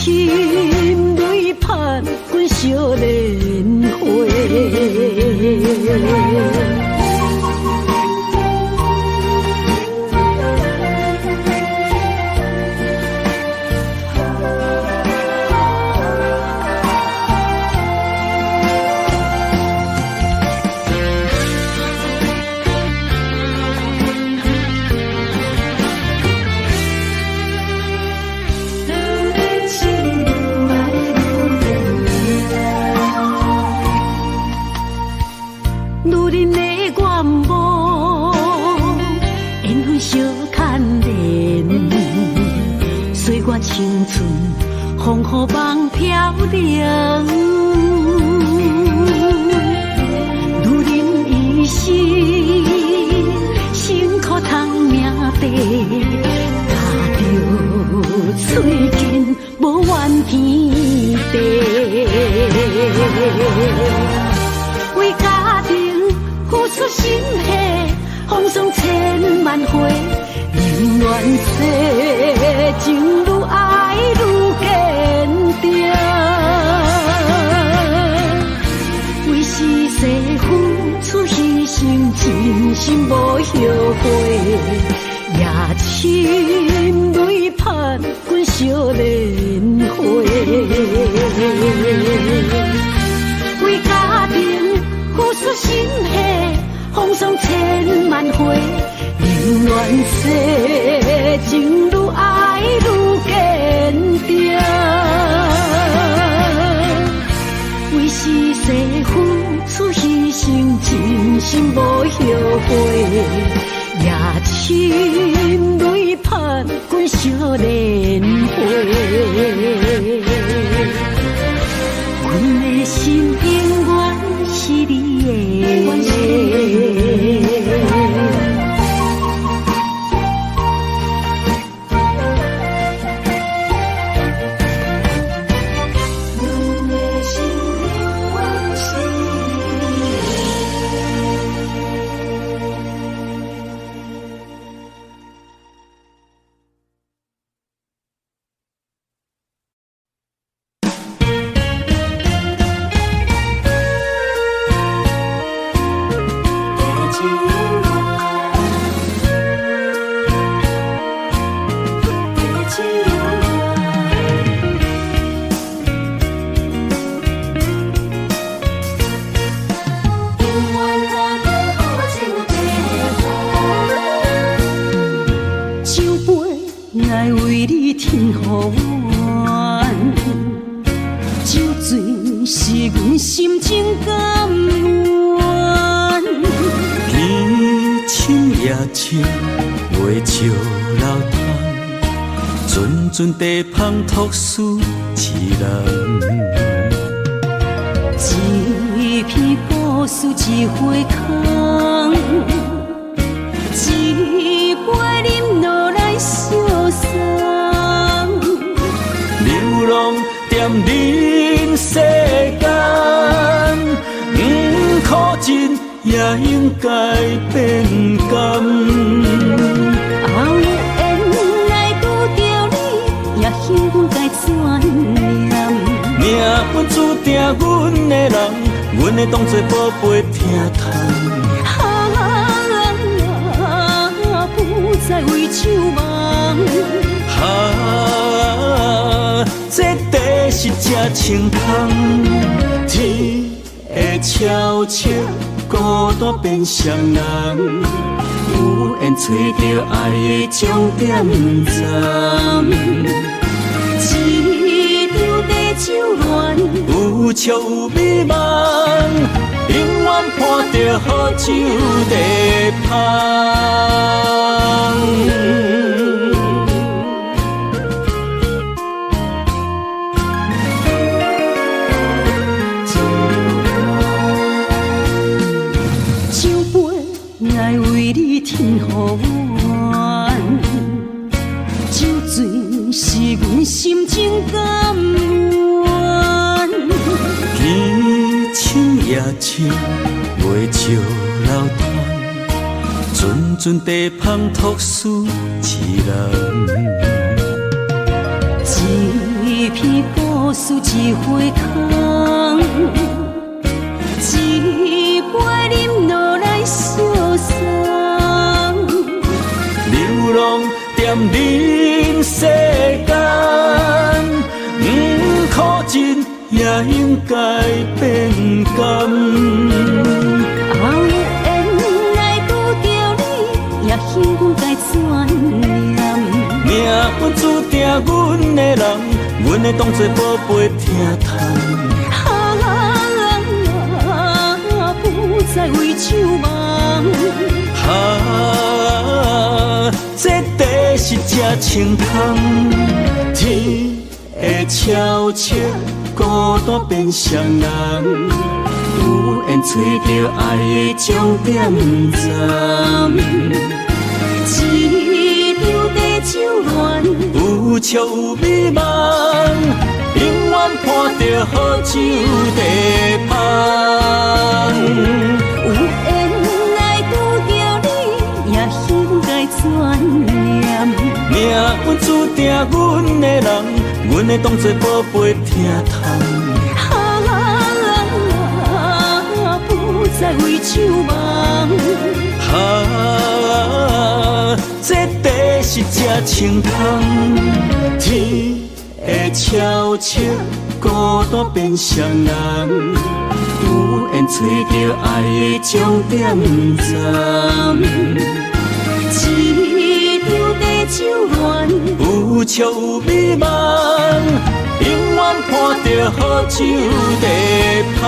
泪盼阮少年花。我青春，风雨梦飘零。如人一世，辛苦通命白，踏着嘴尖，无怨天地。为家庭付出心血，风霜千万回。宁愿世情愈爱愈坚定，为是世付出牺牲，真心无后悔。夜深泪盼阮少年花，为家庭付出心血，风霜千万回。宁愿世情愈爱愈坚定，为是世付出牺牲，真心无后悔。夜深泪盼阮少年花，阮的心永远是你的。阵地芳托书一人，一片故事一回空，一杯饮落来相送。流浪踮人世间，苦尽也应该变甘。幸运该怎念？命运注定阮的人，阮会当作宝贝疼痛。不再为酒梦。这地是真清芳，天会悄悄孤单变双人。有缘找到爱的终点站，一场地酒恋，有笑有美梦，永远伴着好酒地芳。爱为你添予阮，酒醉是阮心情甘愿。天青夜深，袂笑流淌，阵阵地芳托书一人。一片故事一回空，一杯饮落来相送。流浪踮人世间，苦尽也应该变甘。有缘来拄着你，也幸运该怎念？命运注定阮的人，阮会当作宝贝疼痛。不再为酒梦。这地是才清芳，天会悄悄孤单变双人，有缘找到爱的终点站。一场地酒恋，有笑有美梦，永远伴着好酒地香。有缘来拄着你，也应该转念。命运注定阮的人，阮会当作宝贝疼痛。不再为酒梦。这地是真清芳，天会悄悄孤单变双人，有缘找到爱的终点站。一场地酒恋，有笑有美梦，永远伴着好酒地香。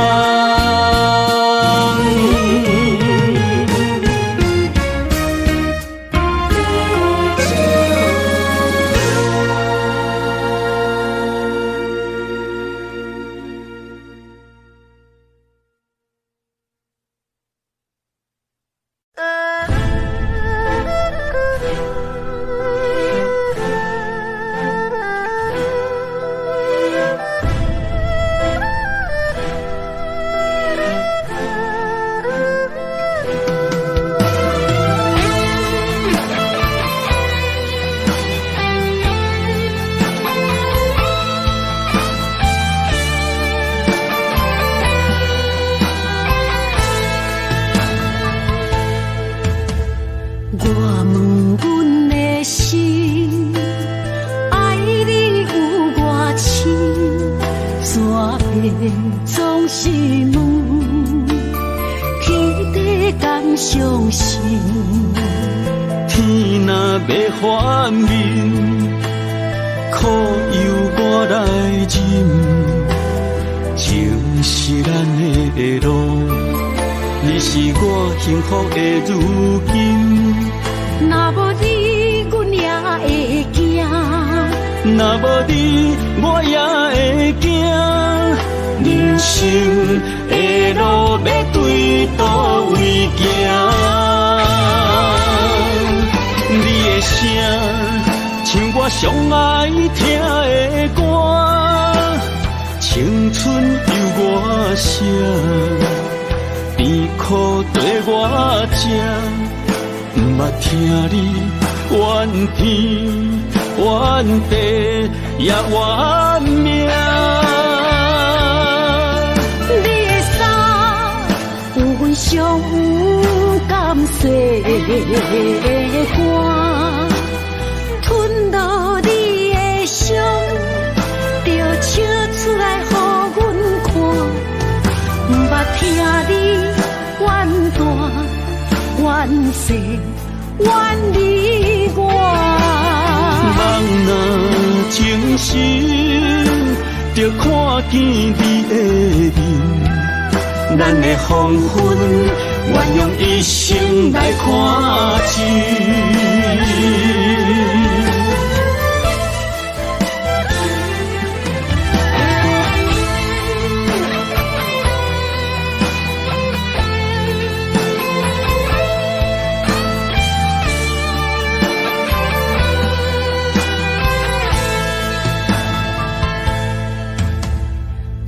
总是问，起地敢相信？天若要反面，苦由我来忍。情是咱的路，你是我幸福的如今。若无你，阮也会惊；若无你，我也会惊。人生的路要对倒位行？你的声像我上爱听的歌，青春由我写，甜苦对我吃，不捌听你怨天怨地也怨命。上甘细的歌，吞落你的伤，就笑出来予阮看。不捌听你怨大怨细怨你我。人若情深，就看见你的面。咱的黄昏，愿用一生来看尽。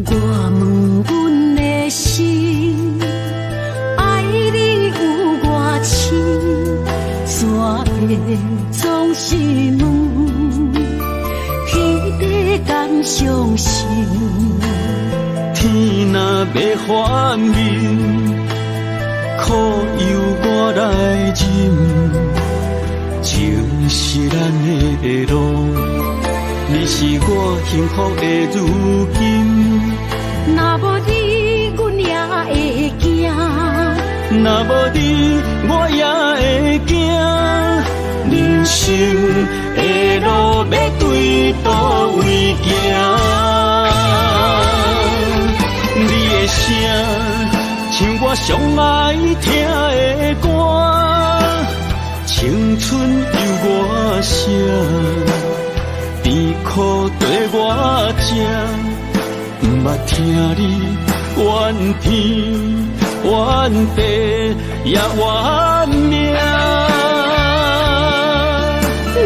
我问阮的心，爱你有偌深，怎会总是问，起地敢相信？天若要反面，苦由我来忍。情是咱的路，你是我幸福的如今。若无你，阮也会惊；若无你，我也会惊。人生的路要对倒位行？你的声像我上爱听的歌，青青春由我写，甜苦对我吃，不捌听你怨天怨地也怨命。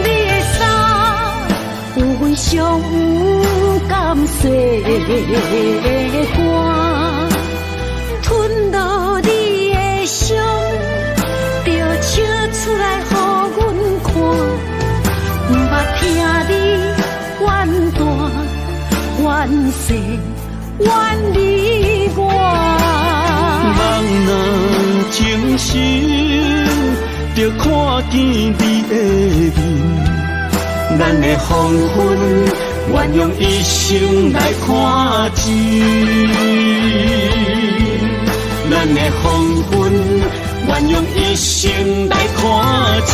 你的衫有阮伤甘细的肝，吞落你的伤，就笑出来予阮看。不捌听你怨大怨细怨你我。人若情深，就看见你的面，咱的黄昏愿用一生来看尽，咱的黄昏愿用一生来看尽。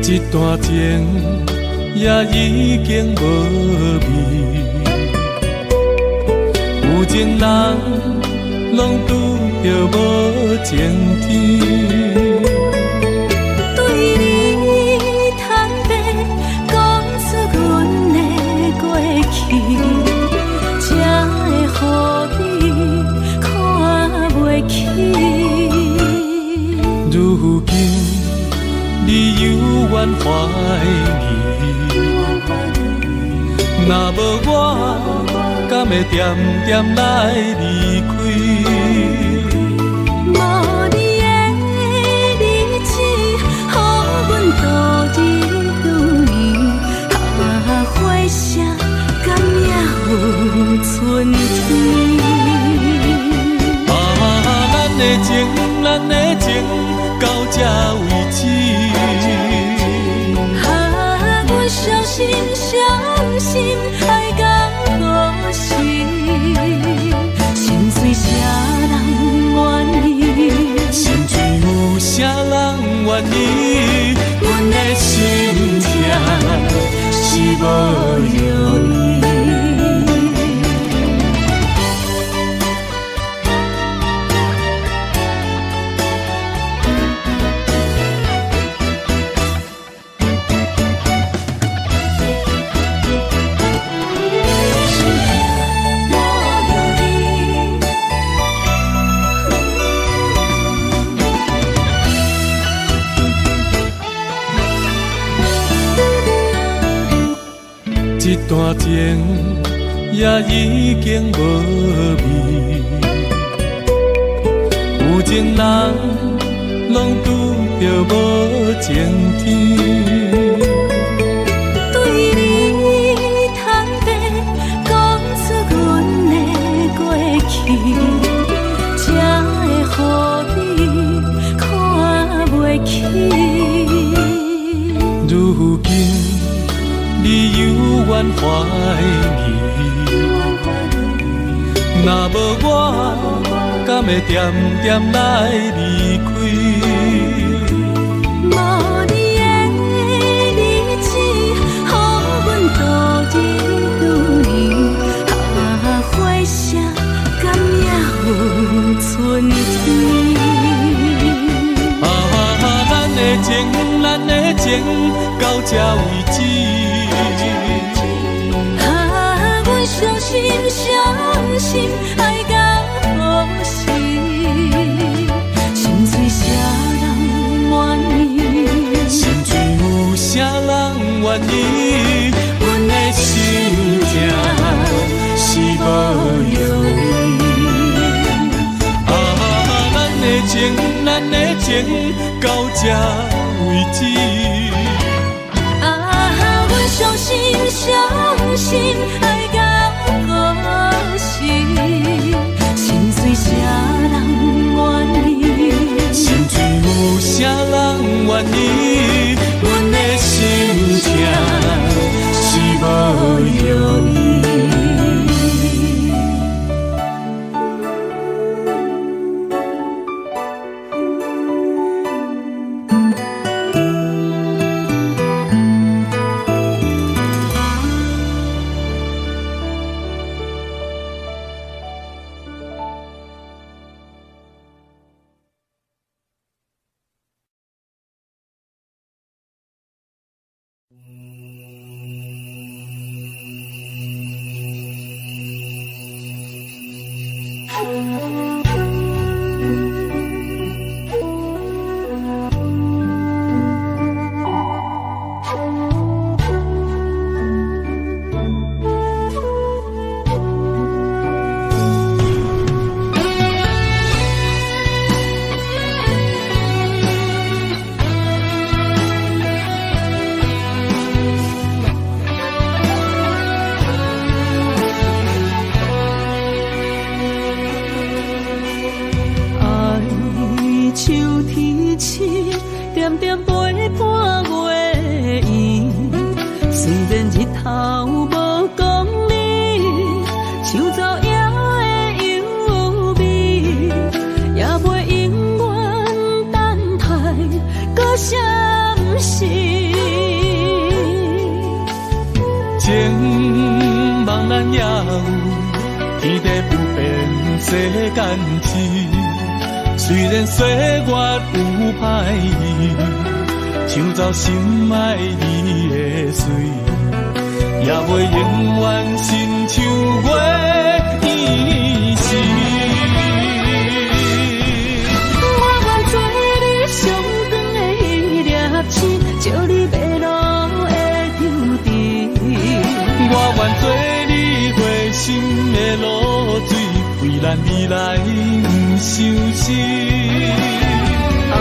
一段情也已经无味，有情人拢拄着无情天。对你坦白讲出阮的过去，才会予你看袂起。如今你犹原怀疑，若无我，敢会点点来离开？无你的日子，予阮度日如年，花谢甘也有春天。咱的情，咱的情，到这为止。阮伤心伤心，爱到何时？心碎啥人愿意？心碎有啥人愿意？阮的心痛是无容易。一段情也已经无味，有情人拢拄着无情天。对你坦白讲出阮的过去，才会予你看袂起。如今你犹原怀疑，若无我，敢会点点来离开？无你的日子，予阮度日如年，花谢甘也有春天。咱的情，咱的情，到这为止。阮伤心伤心，爱到何时？心碎啥人愿意？心碎有啥人愿意？阮的心痛是无咱的情到这为止。啊，阮相信爱到何时？心碎啥人愿意？心碎有啥人愿意？阮的心情是无药医。点点陪伴月圆，虽然日头无讲理，树走野的优美，也袂永远等待搁闪烁。情茫然也有天地不变世间事。虽然岁月有歹意，抢走心爱你的水，也袂永远亲像月依时。我愿做你上长的迄粒星，照你迷路的丢滴。我愿做你回心的露水，为咱未来不伤心。爱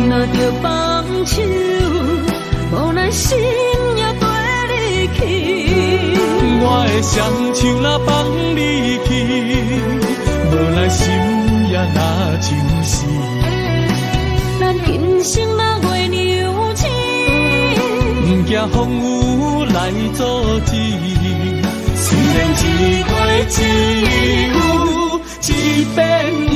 若着放手，无奈心也跟你去。我的双手若放你去，无奈心也若像是。咱今生若月牛星，不惊风雨来阻止。虽然一月只有一遍伊。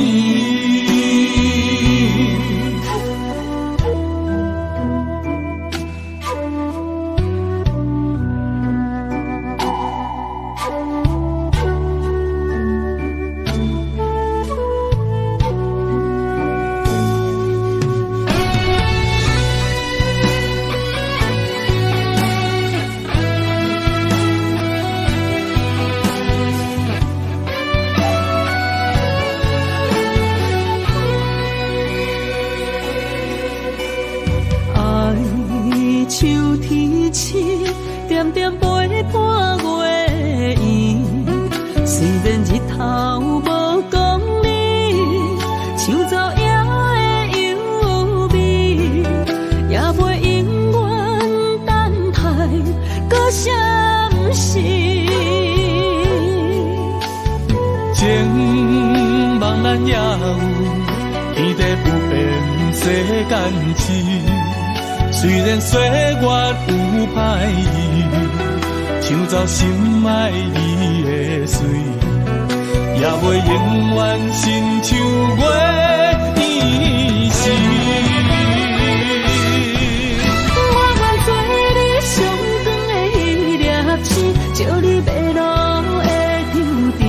秋天起，点点陪伴月圆。虽然日头无讲理，树走野的优美，也袂永远等待搁闪烁。情茫然也有天地不变世间事。虽然岁月有歹意，抢走心爱你的水，也袂永远亲像月依时。我愿做你上长的迄粒星，照你迷路的丢滴。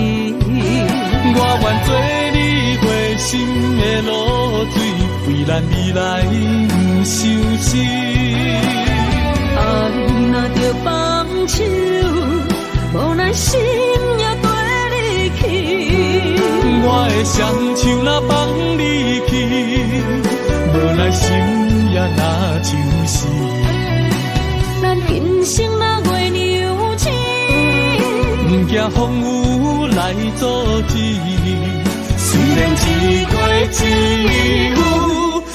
我愿做你回心的露水，为咱未来不伤心。爱若着放手，无奈心也跟你去。我的双手若放你去，无奈心也若像是。咱今生若月牛星，不惊风雨来阻止。虽然一月只有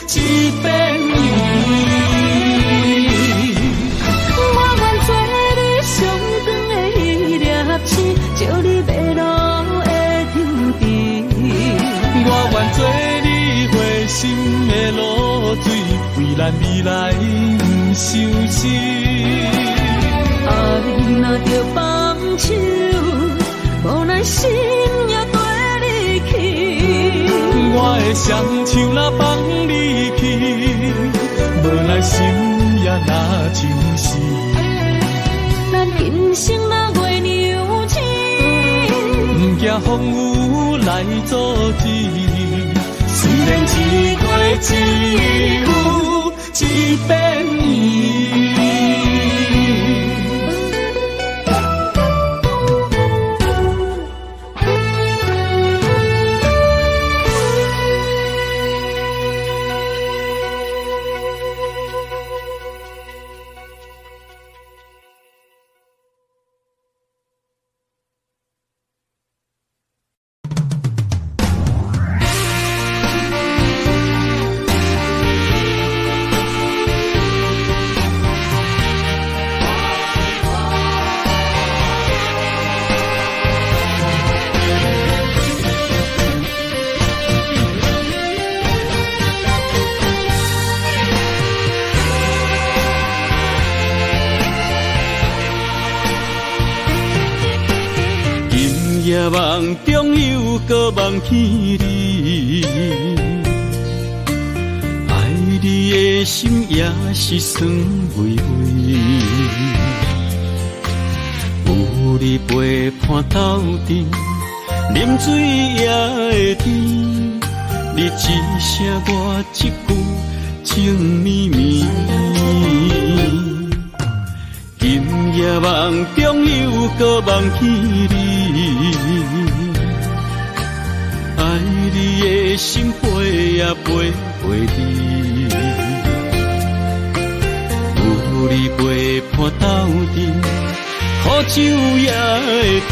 一片云。我愿做你上长的迄粒星，照你迷路的tro阵。我愿做你回心的露水，为咱未来不伤心。爱若着放手，无奈心也跟你去。我的双手若放你去，无奈心也若像死。咱人生若月牛星，不惊风雨来阻止。虽然一月只有一片云。夜梦中又搁梦起你，爱你的心也是酸微微。有你陪伴斗阵，啉水也会甜。你一声我一句，情绵绵。今夜梦中又搁梦起你，爱你的心飞也飞袂离。有你陪伴斗阵，苦酒也会甜。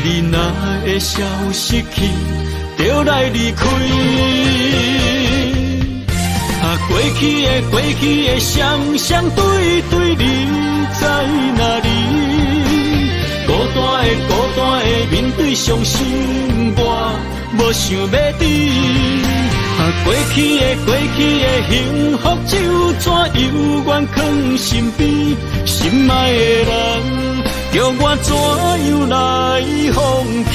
你若会消失去，就来离开。过去的双双对对，你在哪里？孤单的面对伤心，我无想要知。过去的幸福就怎犹原藏身边？心爱的人，叫我怎样来放弃？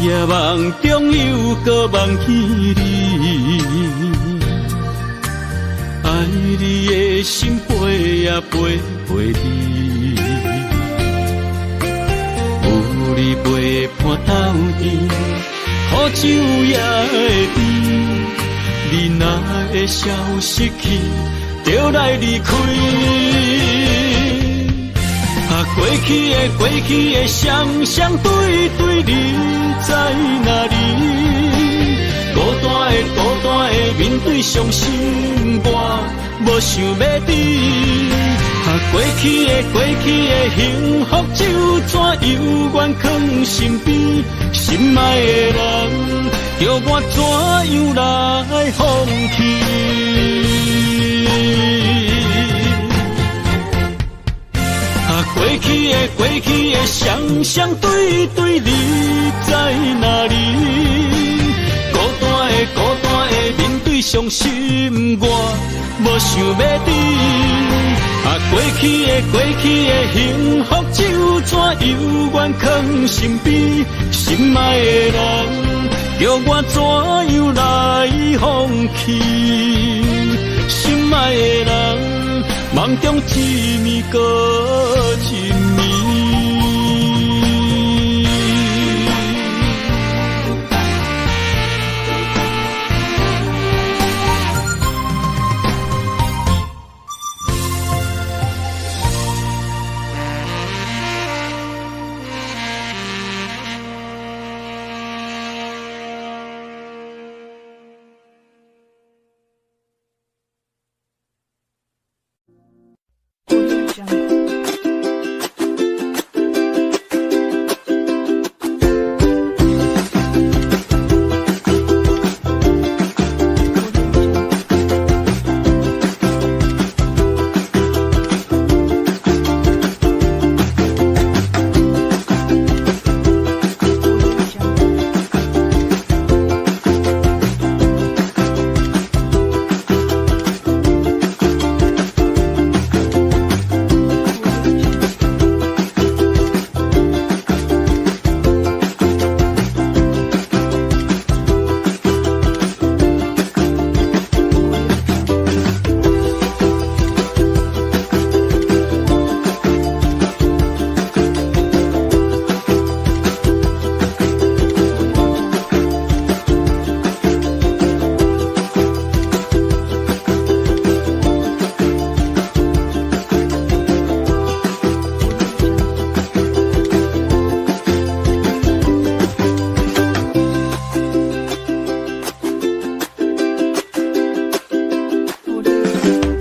夜梦中又搁梦起你，爱你的心飞也飞袂离。有你陪伴斗阵，苦酒也会甜。你若会消失去，就来离开。过去的双双对对，你在哪里？孤单的面对伤心，我无想要知。过去的幸福就怎犹原藏身边？心爱的人，叫我怎样来放弃？过去的双双对对，你在哪里？孤单的面对伤心，我无想要知。过去的幸福就怎犹原藏身边？心爱的人，叫我怎样来放弃？心爱的人，梦中一暝搁一暝。啊。